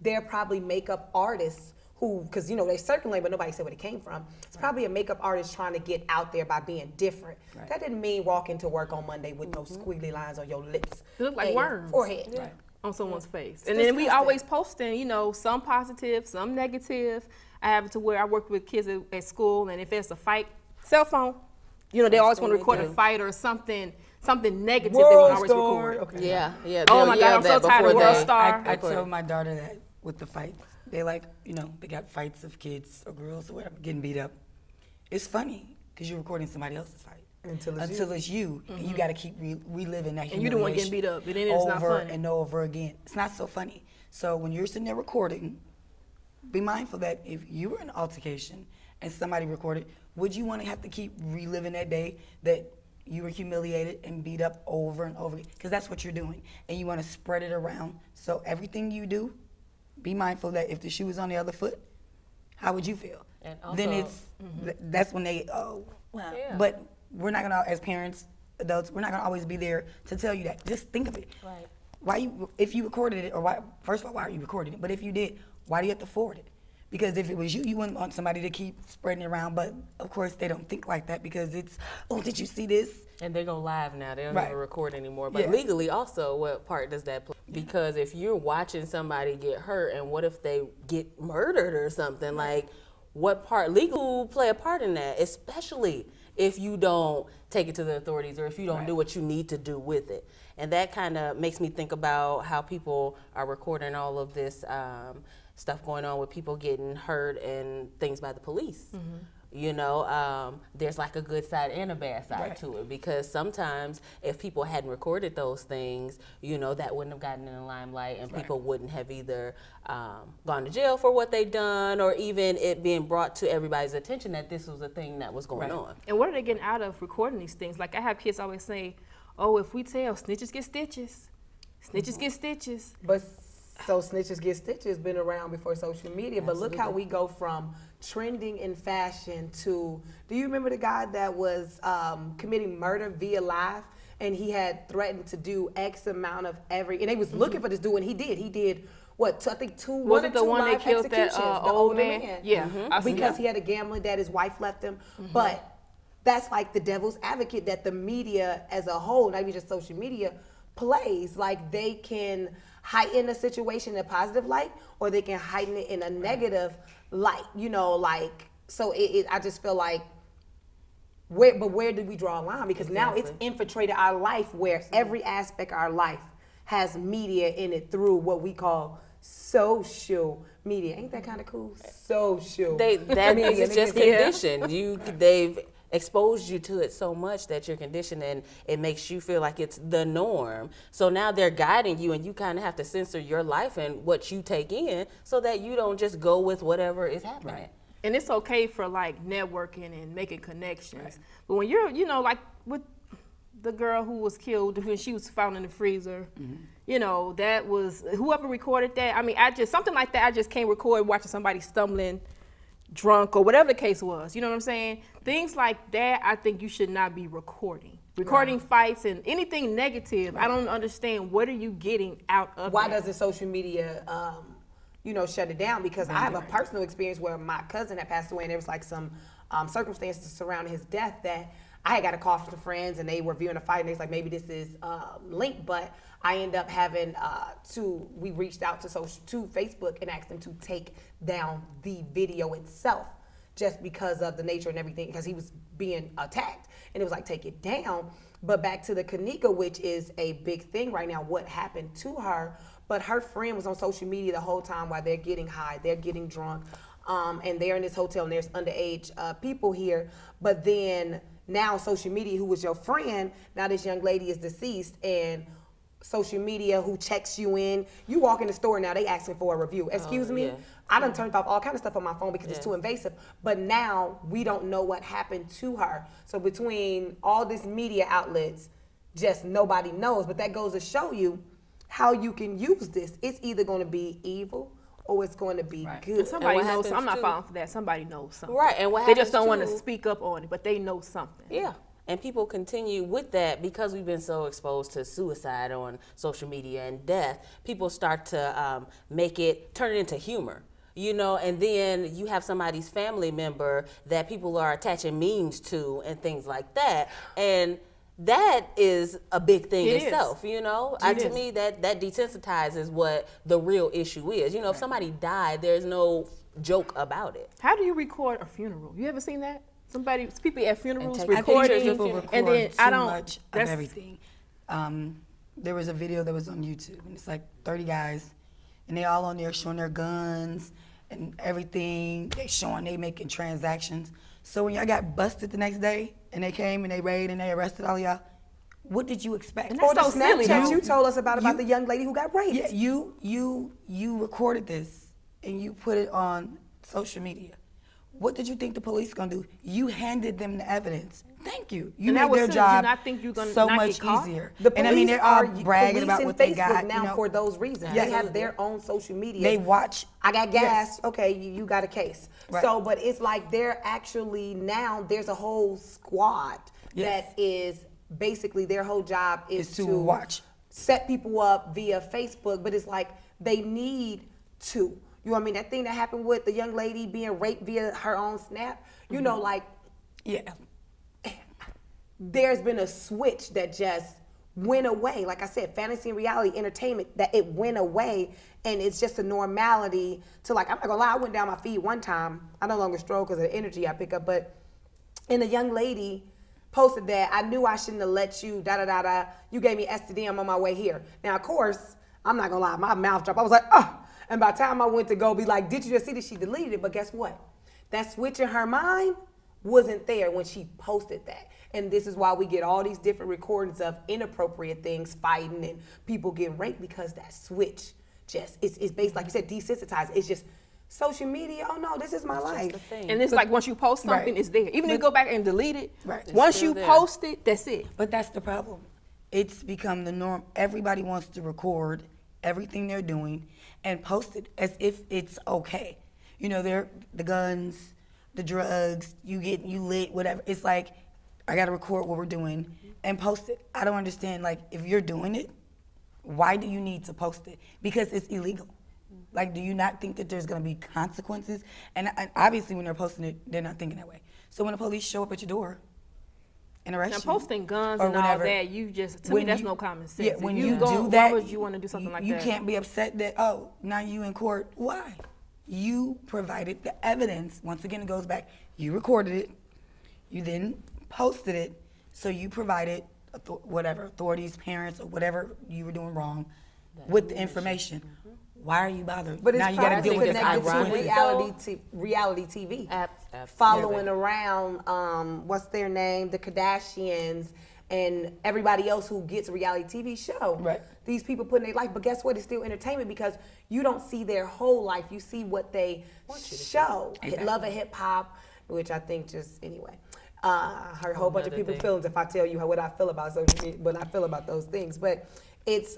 Speaker 4: they're probably makeup artists who, because, you know, they circulate, but nobody said where it came from. It's probably a makeup artist trying to get out there by being different. Right. That didn't mean walk into work on Monday with no squiggly lines on your lips.
Speaker 1: It looked like worms.
Speaker 4: Forehead.
Speaker 1: Right. On someone's face. And then we always posting, you know, some positive, some negative. I have it to where I work with kids at school, and if there's a fight, cell phone, you know, they always want to record a fight or something negative they will always record.
Speaker 2: Okay. Yeah.
Speaker 1: Oh my God, I'm so tired of World Star.
Speaker 3: I told my daughter that with the fights, they like, you know, they got fights of kids or girls or whatever getting beat up. It's funny because you're recording somebody else's fight. Until it's you. And you got to keep reliving that humiliation.
Speaker 1: And you don't want to get beat up, and then it's not funny.
Speaker 3: Over and over again. It's not so funny. So when you're sitting there recording, be mindful that if you were in an altercation and somebody recorded, would you want to have to keep reliving that day that you were humiliated and beat up over and over again? Because that's what you're doing. And you want to spread it around. So everything you do, be mindful that if the shoe was on the other foot, how would you feel? And also, then that's when they, but we're not gonna, as parents, adults, we're not gonna always be there to tell you that. Just think of it. Right. If you recorded it, or why? First of all, why are you recording it? But if you did, why do you have to forward it? Because if it was you, you wouldn't want somebody to keep spreading it around. But of course, they don't think like that because it's, oh, did you see this?
Speaker 2: And they go live now. They don't even record anymore. But legally, also, what part does that play? Because if you're watching somebody get hurt, and what if they get murdered or something? Like, what part? Legal play a part in that, especially if you don't take it to the authorities or if you don't do what you need to do with it. And that kind of makes me think about how people are recording all of this stuff going on with people getting hurt and things by the police. You know, there's like a good side and a bad side to it, because sometimes if people hadn't recorded those things, you know, that wouldn't have gotten in the limelight, and people wouldn't have either gone to jail for what they'd done, or even it being brought to everybody's attention that this was a thing that was going on.
Speaker 1: And what are they getting out of recording these things? Like, I have kids always say, oh, if we tell, snitches get stitches. Snitches get stitches.
Speaker 4: But so snitches get stitches been around before social media. But look how we go from trending in fashion to, do you remember the guy that was committing murder via live, and he had threatened to do X amount of and they was looking for this dude, and he did what, I think one or two live executions, the older man.
Speaker 1: Yeah.
Speaker 4: Because he had a gambling debt, his wife left him. But that's like the devil's advocate that the media as a whole, not even just social media, plays. Like, they can heighten a situation in a positive light, or they can heighten it in a negative light, you know, like, so I just feel like, where did we draw a line? Because now it's infiltrated our life, where every aspect of our life has media in it through what we call social media. Ain't that kind of cool? Social.
Speaker 2: That means it's just conditioned. They've exposed you to it so much that you're conditioned, and it makes you feel like it's the norm. So now they're guiding you, and you kind of have to censor your life and what you take in so that you don't just go with whatever is happening.
Speaker 1: And it's okay for like networking and making connections. But when you're, you know, like with the girl who was killed when she was found in the freezer, you know, that was, whoever recorded that, I mean, something like that, I just can't record watching somebody stumbling drunk or whatever the case was, you know what I'm saying? Things like that, I think you should not be recording. Recording fights and anything negative, I don't understand, what are you getting out of
Speaker 4: Why doesn't social media, you know, shut it down? Because I have a personal experience where my cousin had passed away, and there was like some circumstances surrounding his death that I had got a call from some friends, and they were viewing a fight, and they was like, maybe this is linked, but I ended up having we reached out to Facebook and asked them to take down the video itself, just because of the nature and everything, because he was being attacked, and it was like, take it down. But back to the Kanika, which is a big thing right now, what happened to her, but her friend was on social media the whole time while they're getting high, they're getting drunk, and they're in this hotel, and there's underage people here, but then now social media, who was your friend, now this young lady is deceased, and social media who checks you in. You walk in the store now, they asking for a review. Excuse me? I done turned off all kind of stuff on my phone because it's too invasive. But now we don't know what happened to her. So between all this media outlets, just nobody knows. But that goes to show you how you can use this. It's either going to be evil or it's going to be good.
Speaker 1: Somebody knows. I'm not falling for that. Somebody knows something.
Speaker 2: Right, and what
Speaker 1: they just don't want to speak up on it, but they know something.
Speaker 2: Yeah. And people continue with that because we've been so exposed to suicide on social media and death. People start to turn it into humor, you know, and then you have somebody's family member that people are attaching memes to and things like that. And that is a big thing itself, you know. To me, that desensitizes what the real issue is. You know, if somebody died, there's no joke about it.
Speaker 1: How do you record a funeral? You ever seen that? People at funerals
Speaker 3: recording,
Speaker 1: and then
Speaker 3: I don't much of everything. There was a video that was on YouTube, and it's like 30 guys, and they all on there showing their guns and everything. They making transactions. So when y'all got busted the next day, and they came and they raided and they arrested all y'all, what did you expect?
Speaker 1: And that's so silly.
Speaker 4: That you told us about the young lady who got raped.
Speaker 3: Yeah, you recorded this and you put it on social media. What did you think the police gonna do? You handed them the evidence. Thank you. You made their job so much easier.
Speaker 4: And
Speaker 3: I mean, they're all bragging about what they got.
Speaker 4: Now, you know, for those reasons, they have their own social media.
Speaker 3: They watch.
Speaker 4: I got gas. Okay, you got a case. Right. So, but it's like they're actually now there's a whole squad that is basically their whole job is to
Speaker 3: watch,
Speaker 4: set people up via Facebook. But it's like they need to. You know what I mean? That thing that happened with the young lady being raped via her own snap, you know, like, there's been a switch that just went away. Like I said, fantasy and reality entertainment, that it went away, and it's just a normality to, like, I'm not gonna lie, I went down my feed one time. I no longer stroll because of the energy I pick up, but, and the young lady posted that, I knew I shouldn't have let you, da-da-da-da, you gave me STD, I'm on my way here. Now, of course, I'm not gonna lie, my mouth dropped. I was like, oh. And by the time I went to go be like, did you just see that she deleted it? But guess what? That switch in her mind wasn't there when she posted that. And this is why we get all these different recordings of inappropriate things, fighting and people getting raped, because that switch just, it's based, like you said, desensitized. It's just social media, oh no, this is my life.
Speaker 1: And it's like once you post something, it's there. Even if you go back and delete it, once you post it, that's it.
Speaker 3: But that's the problem. It's become the norm. Everybody wants to record everything they're doing and post it as if it's okay. You know, the guns, the drugs, you lit, whatever. It's like, I gotta record what we're doing and post it. I don't understand, like, if you're doing it, why do you need to post it? Because it's illegal. Like, do you not think that there's gonna be consequences? And obviously when they're posting it, they're not thinking that way. So when the police show up at your door and arrest you,
Speaker 1: posting guns and all that, you just, to me, that's no common sense.
Speaker 3: Yeah, when you do that,
Speaker 1: why would you want to do something like that?
Speaker 3: You can't be upset that, oh, now you in court. Why? You provided the evidence. Once again, it goes back. You recorded it. You then posted it. So you provided whatever, authorities, parents, or whatever you were doing wrong with the information. Why are you bothered?
Speaker 4: But it's
Speaker 3: now you got to deal with this
Speaker 4: reality TV.
Speaker 2: Absolutely.
Speaker 4: Following around, what's their name? The Kardashians and everybody else who gets a reality TV show.
Speaker 3: Right.
Speaker 4: These people put in their life, but guess what? It's still entertainment because you don't see their whole life. You see what they show.
Speaker 3: Exactly.
Speaker 4: Love and hip hop, which I think just, anyway. Hurt a whole bunch of people's feelings if I tell you what I feel about social media, what I feel about those things. But it's,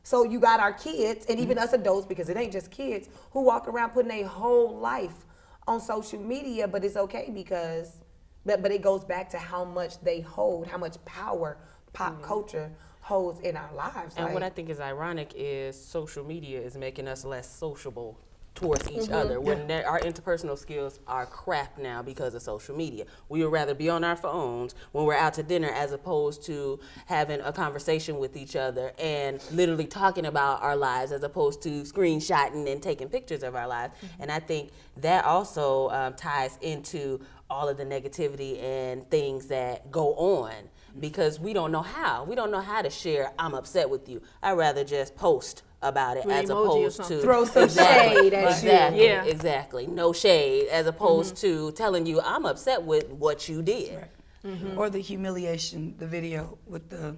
Speaker 4: so you got our kids, and even us adults, because it ain't just kids, who walk around putting their whole life on social media, but it's okay because, but it goes back to how much they hold, how much power pop culture holds in our lives.
Speaker 2: And what I think is ironic is social media is making us less sociable towards each other when our interpersonal skills are crap now because of social media. We would rather be on our phones when we're out to dinner as opposed to having a conversation with each other and literally talking about our lives as opposed to screenshotting and taking pictures of our lives. And I think that also ties into all of the negativity and things that go on because we don't know how. We don't know how to share, I'm upset with you. I'd rather just post about it as opposed to
Speaker 4: throw some shade at you.
Speaker 1: Yeah.
Speaker 2: Exactly. No shade as opposed to telling you I'm upset with what you did.
Speaker 3: Right. Or the humiliation, the video with the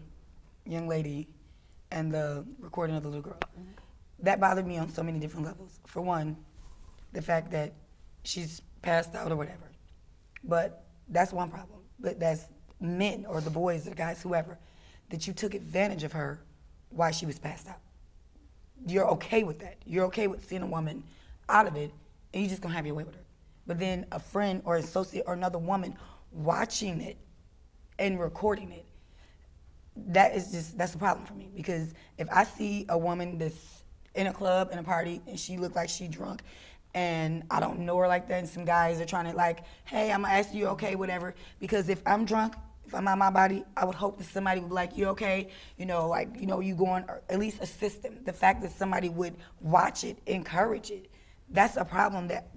Speaker 3: young lady and the recording of the little girl. That bothered me on so many different levels. For one, the fact that she's passed out or whatever. But that's one problem. But that's men or the boys or the guys, whoever, that you took advantage of her while she was passed out. You're okay with that. You're okay with seeing a woman out of it, and you're just gonna have your way with her. But then a friend or associate or another woman watching it and recording it, that's a problem for me. Because if I see a woman that's in a club, in a party, and she look like she drunk, and I don't know her like that, and some guys are trying to like, hey, I'm gonna ask you okay, whatever. Because if I'm drunk, if I'm out my body, I would hope that somebody would be like, you okay? You know, like, you know, you going, or at least assist them. The fact that somebody would watch it, encourage it, that's a problem that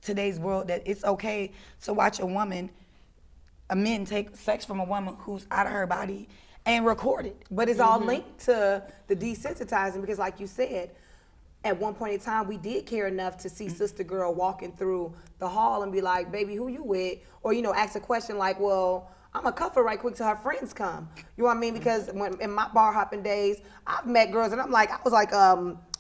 Speaker 3: today's world, that it's okay to watch a man take sex from a woman who's out of her body and record it.
Speaker 4: But it's all linked to the desensitizing, because like you said, at one point in time, we did care enough to see sister girl walking through the hall and be like, baby, who you with? Or, you know, ask a question like, well, I'm gonna cuff her right quick till her friends come. You know what I mean? Because when in my bar hopping days, I've met girls, and I was like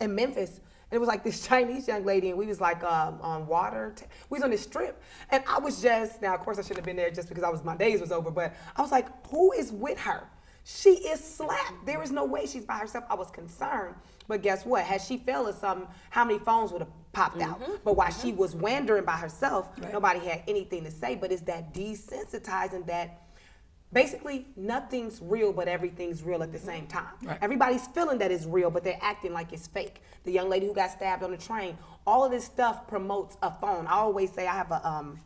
Speaker 4: in Memphis, and it was like this Chinese young lady, and we was like on water. We was on this strip, and I was just, now of course I shouldn't have been there just because my days was over, but I was like, who is with her? She is slapped. There is no way she's by herself. I was concerned. But guess what? Had she fell or something, how many phones would have popped out? But while she was wandering by herself, nobody had anything to say. But it's that desensitizing that basically nothing's real, but everything's real at the same time. Everybody's feeling that it's real, but they're acting like it's fake. The young lady who got stabbed on the train, all of this stuff promotes a phone. I always say I have an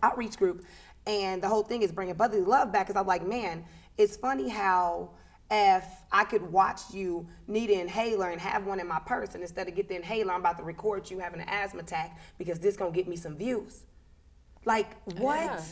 Speaker 4: outreach group, and the whole thing is bringing brotherly love back, because I'm like, man, it's funny how if I could watch you need an inhaler and have one in my purse, and instead of get the inhaler, I'm about to record you having an asthma attack because this gonna get me some views. Like, what?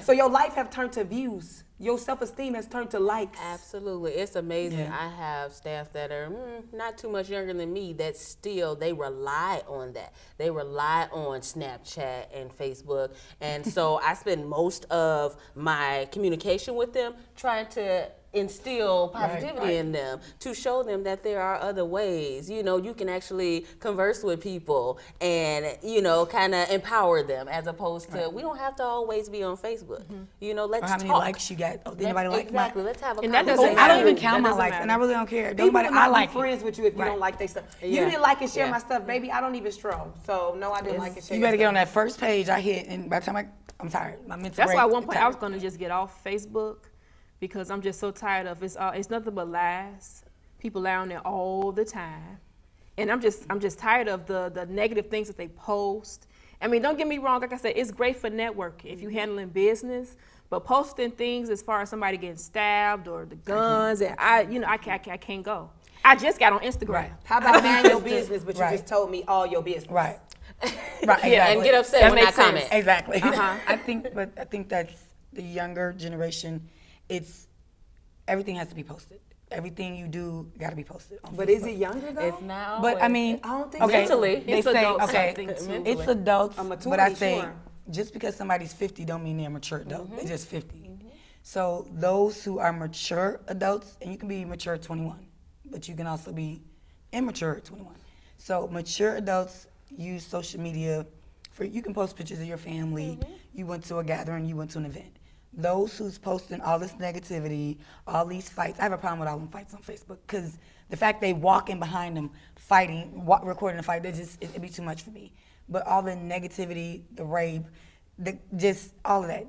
Speaker 4: So your life have turned to views. Your self-esteem has turned to likes.
Speaker 2: Absolutely. It's amazing. I have staff that are not too much younger than me that still, they rely on that. They rely on Snapchat and Facebook. And so I spend most of my communication with them trying to instill positivity in them, to show them that there are other ways. You know, you can actually converse with people and, you know, kind of empower them, as opposed to, we don't have to always be on Facebook. You know, let's
Speaker 3: talk. How many likes you got? Oh, did anybody like my?
Speaker 2: Exactly. Let's have a
Speaker 1: And that
Speaker 2: conversation.
Speaker 1: doesn't
Speaker 3: I don't even
Speaker 1: matter.
Speaker 3: count
Speaker 1: That
Speaker 3: my
Speaker 1: doesn't
Speaker 3: likes,
Speaker 1: matter.
Speaker 3: and I really don't care.
Speaker 4: People
Speaker 3: Nobody,
Speaker 4: will
Speaker 3: I
Speaker 4: not
Speaker 3: like
Speaker 4: be friends with you if you don't like their stuff. You didn't like and share my stuff, baby. I don't even stroll. So no, I didn't like and share.
Speaker 3: You better get on that first page I hit, and by the time I'm tired. My mental
Speaker 1: That's
Speaker 3: break,
Speaker 1: why at one point
Speaker 3: tired.
Speaker 1: I was gonna just get off Facebook, because I'm just so tired of it's nothing but lies. People lie on there all the time, and I'm just tired of the negative things that they post. I mean, don't get me wrong. Like I said, it's great for networking if you're handling business, but posting things as far as somebody getting stabbed or the guns, and I can't go. I just got on Instagram.
Speaker 4: How about mind your business, but you just told me all your business?
Speaker 3: Right.
Speaker 2: Yeah, and get upset when I comment.
Speaker 3: Exactly. I think that's the younger generation. It's everything has to be posted. Everything you do got to be posted on
Speaker 4: But
Speaker 3: Facebook.
Speaker 4: is it younger though?
Speaker 2: It's not
Speaker 3: But I
Speaker 2: always.
Speaker 3: mean,
Speaker 4: I don't think
Speaker 3: okay,
Speaker 2: mentally.
Speaker 3: they
Speaker 1: It's
Speaker 3: say
Speaker 1: adults,
Speaker 3: okay,
Speaker 1: I think, too.
Speaker 2: Mentally.
Speaker 3: it's adults,
Speaker 4: A maturity,
Speaker 3: but I say
Speaker 4: sure.
Speaker 3: just because somebody's 50 don't mean they're a mature adult. They're just 50. So those who are mature adults, and you can be mature at 21, but you can also be immature at 21. So mature adults use social media for, you can post pictures of your family, you went to a gathering, you went to an event. Those who's posting all this negativity, all these fights, I have a problem with all them fights on Facebook, because the fact they walking behind them, fighting, recording a fight, it'd be too much for me. But all the negativity, the rape, just all of that,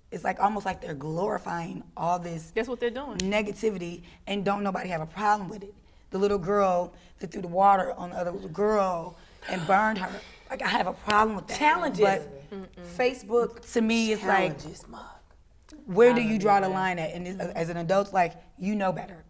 Speaker 3: it's like almost like they're glorifying all this
Speaker 1: That's what they're doing.
Speaker 3: negativity, and don't nobody have a problem with it. The little girl that threw the water on the other little girl and burned her. Like, I have a problem with that.
Speaker 4: Challenges.
Speaker 3: But
Speaker 4: Facebook
Speaker 3: to me, it's like,
Speaker 4: challenges, Mug.
Speaker 3: where do you draw the line at? And as an adult, like, you know better.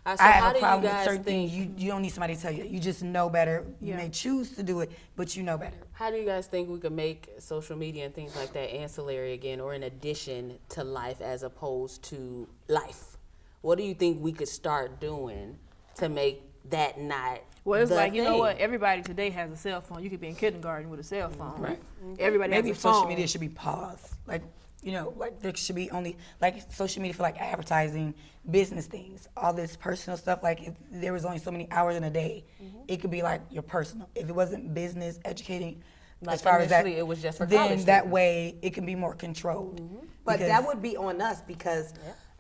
Speaker 2: So
Speaker 3: I have
Speaker 2: how
Speaker 3: a
Speaker 2: do you
Speaker 3: problem with
Speaker 2: guys
Speaker 3: certain
Speaker 2: think?
Speaker 3: things. You don't need somebody to tell you. You just know better. You
Speaker 1: Yeah.
Speaker 3: may choose to do it, but you know better.
Speaker 2: How do you guys think we could make social media and things like that ancillary again, or in addition to life as opposed to life? What do you think we could start doing to make that not?
Speaker 1: Well, it's
Speaker 2: the
Speaker 1: like, you know
Speaker 2: thing?
Speaker 1: what? Everybody today has a cell phone. You could be in kindergarten with a cell phone.
Speaker 3: Right.
Speaker 1: Everybody
Speaker 3: Maybe
Speaker 1: has a phone.
Speaker 3: social media should be paused. Like, You know, like there should be only like social media for like advertising, business things, all this personal stuff. Like if there was only so many hours in a day, it could be like your personal. If it wasn't business, educating,
Speaker 2: Like
Speaker 3: as far as that,
Speaker 2: it was just for
Speaker 3: then
Speaker 2: college
Speaker 3: that
Speaker 2: students.
Speaker 3: way it can be more controlled.
Speaker 4: But that would be on us because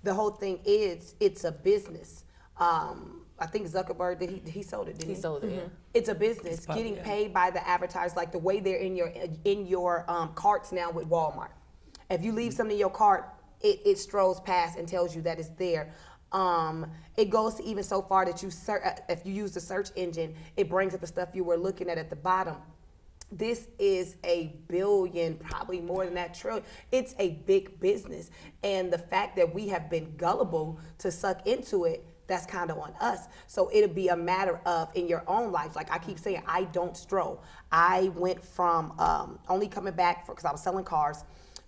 Speaker 4: the whole thing is it's a business. I think Zuckerberg did he sold it, didn't he?
Speaker 2: He sold it. Yeah.
Speaker 4: It's a business
Speaker 3: It's public,
Speaker 4: getting
Speaker 3: yeah.
Speaker 4: paid by the advertisers, like the way they're in your carts now with Walmart. If you leave something in your cart, it strolls past and tells you that it's there. It goes to even so far that if you use the search engine, it brings up the stuff you were looking at the bottom. This is a billion, probably more than that, trillion. It's a big business. And the fact that we have been gullible to suck into it, that's kind of on us. So it'll be a matter of in your own life. Like I keep saying, I don't stroll. I went from only coming back because I was selling cars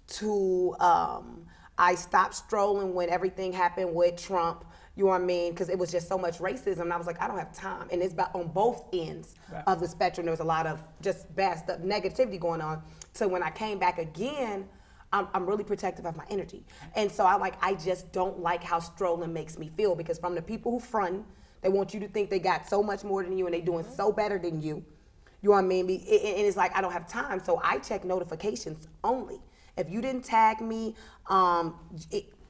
Speaker 4: to I stopped strolling when everything happened with Trump. You know what I mean? Because it was just so much racism. And I was like, I don't have time. And it's on both ends of the spectrum. There was a lot of just bad stuff, negativity going on. So when I came back again, I'm really protective of my energy. And so I just don't like how strolling makes me feel because from the people who front, they want you to think they got so much more than you and they doing so better than you. You know what I mean? And it's like, I don't have time. So I check notifications only. If you didn't tag me, I'm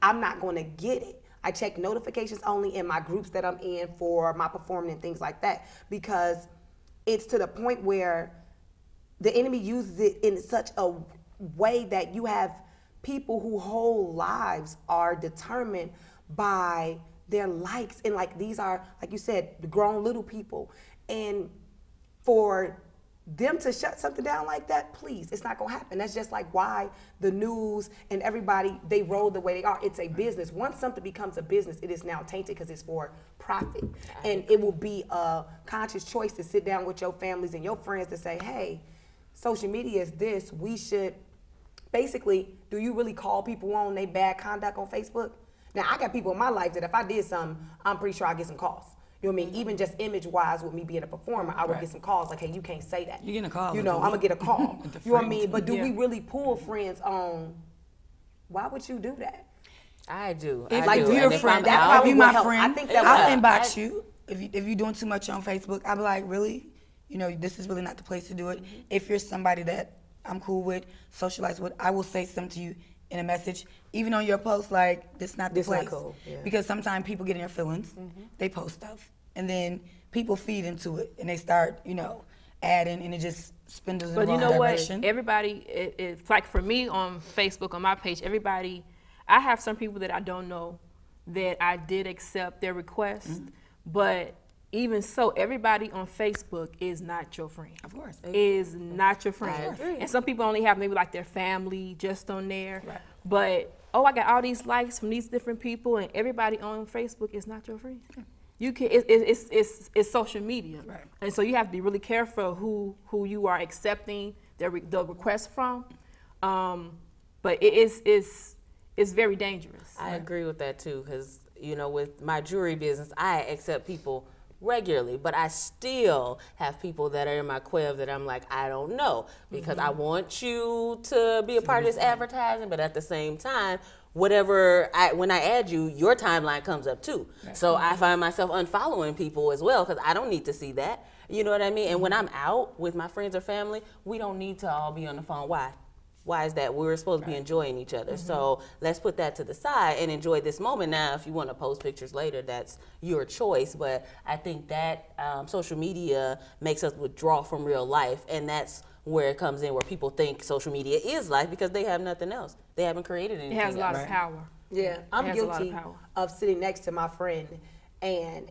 Speaker 4: not going to get it. I check notifications only in my groups that I'm in for my performing and things like that because it's to the point where the enemy uses it in such a way that you have people whose whole lives are determined by their likes. And like these are, like you said, the grown little people. And for them to shut something down like that, please, it's not gonna happen. That's just like why the news and everybody, they roll the way they are. It's a business. Once something becomes a business, it is now tainted because it's for profit. And it will be a conscious choice to sit down with your families and your friends to say, hey, social media is this. We should, basically, do you really call people on their bad conduct on Facebook? Now, I got people in my life that if I did something, I'm pretty sure I get some calls. You know what I mean? Even just image-wise with me being a performer, I would get some calls like, hey, you can't say that.
Speaker 3: You're getting a call.
Speaker 4: You know, I'm going to get a call. You know what I mean? But do we really pull friends on, why would you do that?
Speaker 2: I do.
Speaker 3: If
Speaker 2: I
Speaker 3: like
Speaker 2: do.
Speaker 3: you're a friend, if you my friend,
Speaker 4: I think that
Speaker 3: I'll inbox you. If you're doing too much on Facebook, I'll be like, really? You know, this is really not the place to do it. If you're somebody that I'm cool with, socialize with, I will say something to you in a message, even on your post, like, this not the place. Not cool. Yeah. Because sometimes people get in their feelings, they post stuff, and then people feed into it, and they start, you know, adding, and it just spindles in the wrong direction.
Speaker 1: What? Everybody, it's like for me on Facebook, on my page, everybody, I have some people that I don't know that I did accept their request, but even so, everybody on Facebook is not your friend.
Speaker 3: Of course.
Speaker 1: Is not your friend.
Speaker 2: I agree.
Speaker 1: And some people only have maybe like their family just on there.
Speaker 3: Right.
Speaker 1: But, oh, I got all these likes from these different people, and everybody on Facebook is not your friend. You can, it's social media.
Speaker 3: Right.
Speaker 1: And so you have to be really careful who you are accepting the request from. But it's very dangerous.
Speaker 2: I agree with that too, because you know, with my jewelry business, I accept people regularly, but I still have people that are in my quiv that I'm like, I don't know, because I want you to be a part of this advertising, but at the same time, when I add you, your timeline comes up too. Right. So I find myself unfollowing people as well, because I don't need to see that. You know what I mean? And when I'm out with my friends or family, we don't need to all be on the phone. Why? Why is that? We're supposed to be enjoying each other. So let's put that to the side and enjoy this moment. Now, if you want to post pictures later, that's your choice. But I think that social media makes us withdraw from real life. And that's where it comes in, where people think social media is life because they have nothing else. They haven't created anything else.
Speaker 1: It has a lot of power.
Speaker 4: Yeah, I'm guilty of sitting next to my friend and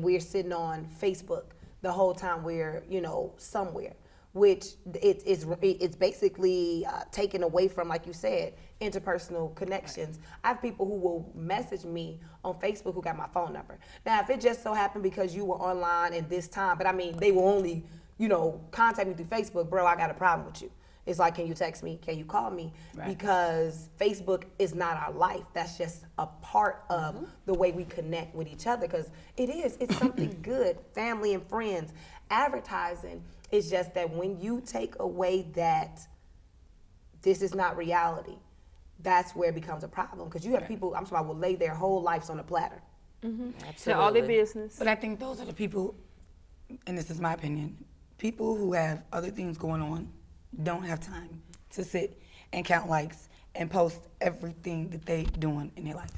Speaker 4: we're sitting on Facebook the whole time we're, you know, somewhere, which it's basically taken away from, like you said, interpersonal connections. I have people who will message me on Facebook who got my phone number. Now, if it just so happened because you were online at this time, but I mean, they will only, you know, contact me through Facebook, bro, I got a problem with you. It's like, can you text me? Can you call me? Right. Because Facebook is not our life. That's just a part of the way we connect with each other, because it's something good, family and friends. Advertising is just that when you take away that this is not reality, that's where it becomes a problem. Because you have people, I'm sorry, will lay their whole lives on a platter.
Speaker 1: Tell all their business.
Speaker 3: But I think those are the people, and this is my opinion, people who have other things going on don't have time to sit and count likes and post everything that they doing in their life.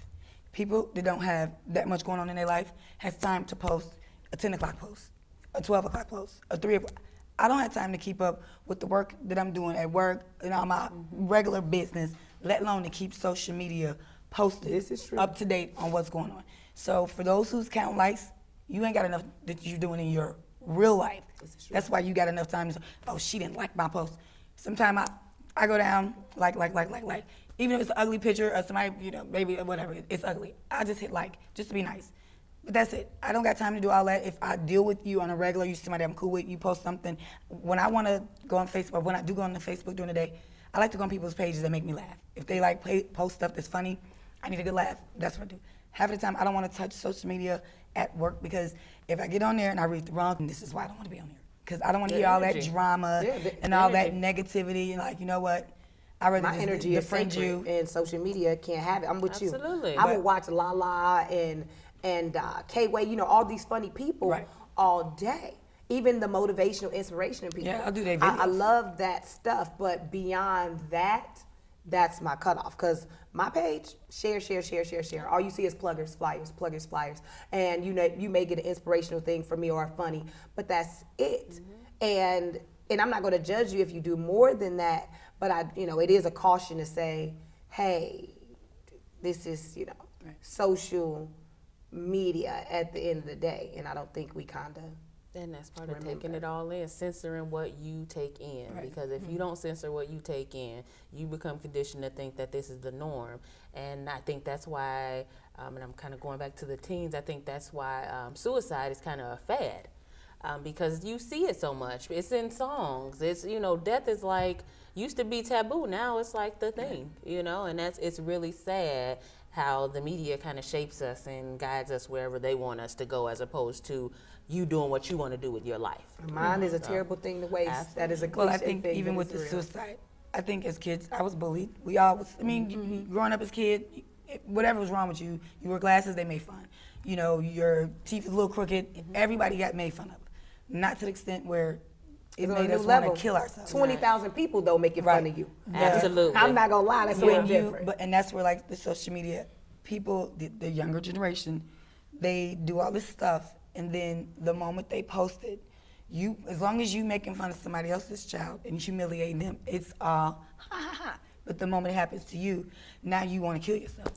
Speaker 3: People that don't have that much going on in their life has time to post a 10 o'clock post, a 12 o'clock post, a 3 o'clock. I don't have time to keep up with the work that I'm doing at work and all my regular business, let alone to keep social media posted,
Speaker 4: This is true.
Speaker 3: up to date on what's going on. So for those who's counting likes, you ain't got enough that you're doing in your real life. That's why you got enough time to say, oh, she didn't like my post. Sometimes I go down, like. Even if it's an ugly picture of somebody, you know, maybe whatever, it's ugly. I just hit like, just to be nice. But that's it. I don't got time to do all that. If I deal with you on a regular, you see somebody I'm cool with, you post something. When I want to go on Facebook, when I do go on the Facebook during the day, I like to go on people's pages that make me laugh. If they like post stuff that's funny, I need a good laugh. That's what I do. Half of the time, I don't want to touch social media at work because if I get on there and I read the wrong thing, this is why I don't want to be on there. Because I don't want to hear all that drama and all that negativity. And like, you know what? I rather
Speaker 4: My
Speaker 3: just
Speaker 4: energy is
Speaker 3: defriend
Speaker 4: sacred,
Speaker 3: you.
Speaker 4: and social media can't have it. I'm with you.
Speaker 2: Absolutely.
Speaker 4: I would watch Lala and K-Way, you know, all these funny people all day. Even the motivational, inspirational people.
Speaker 3: Yeah, I'll do their videos.
Speaker 4: I love that stuff, but beyond that, that's my cutoff. Because my page, share. All you see is pluggers, flyers. And you know, you may get an inspirational thing from me or a funny, but that's it. And I'm not going to judge you if you do more than that, but you know, it is a caution to say, hey, this is, you know, social media at the end of the day, and I don't think we kind of.
Speaker 2: And that's part of taking it all in, censoring what you take in. Because if you don't censor what you take in, you become conditioned to think that this is the norm. And I think that's why, and I'm kind of going back to the teens, I think that's why suicide is kind of a fad. Because you see it so much. It's in songs. It's, you know, death is like, used to be taboo. Now it's like the thing, you know, and it's really sad how the media kind of shapes us and guides us wherever they want us to go, as opposed to you doing what you want to do with your life.
Speaker 4: Mine is a terrible thing to waste.
Speaker 2: Absolutely.
Speaker 4: That is a cliche
Speaker 3: Well, I think
Speaker 4: thing,
Speaker 3: even
Speaker 4: but
Speaker 3: with
Speaker 4: it's
Speaker 3: the
Speaker 4: real.
Speaker 3: suicide, I think as kids, I was bullied. We all was, I mean, growing up as a kid, whatever was wrong with you, you wore glasses, they made fun. You know, your teeth was a little crooked, everybody got made fun of. Not to the extent where it made us want to kill ourselves.
Speaker 4: 20,000 people though making fun of you.
Speaker 2: Absolutely.
Speaker 4: I'm not gonna lie, that's a little
Speaker 3: When you,
Speaker 4: different.
Speaker 3: and that's where like the social media people, the younger generation, they do all this stuff, and then the moment they post it, you, as long as you making fun of somebody else's child and humiliating them, it's all ha ha ha. But the moment it happens to you, now you want to kill yourself.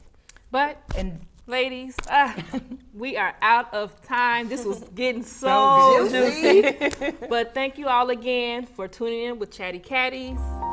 Speaker 1: But
Speaker 3: And
Speaker 1: ladies, we are out of time. This was getting so juicy. But thank you all again for tuning in with Chatty Catties.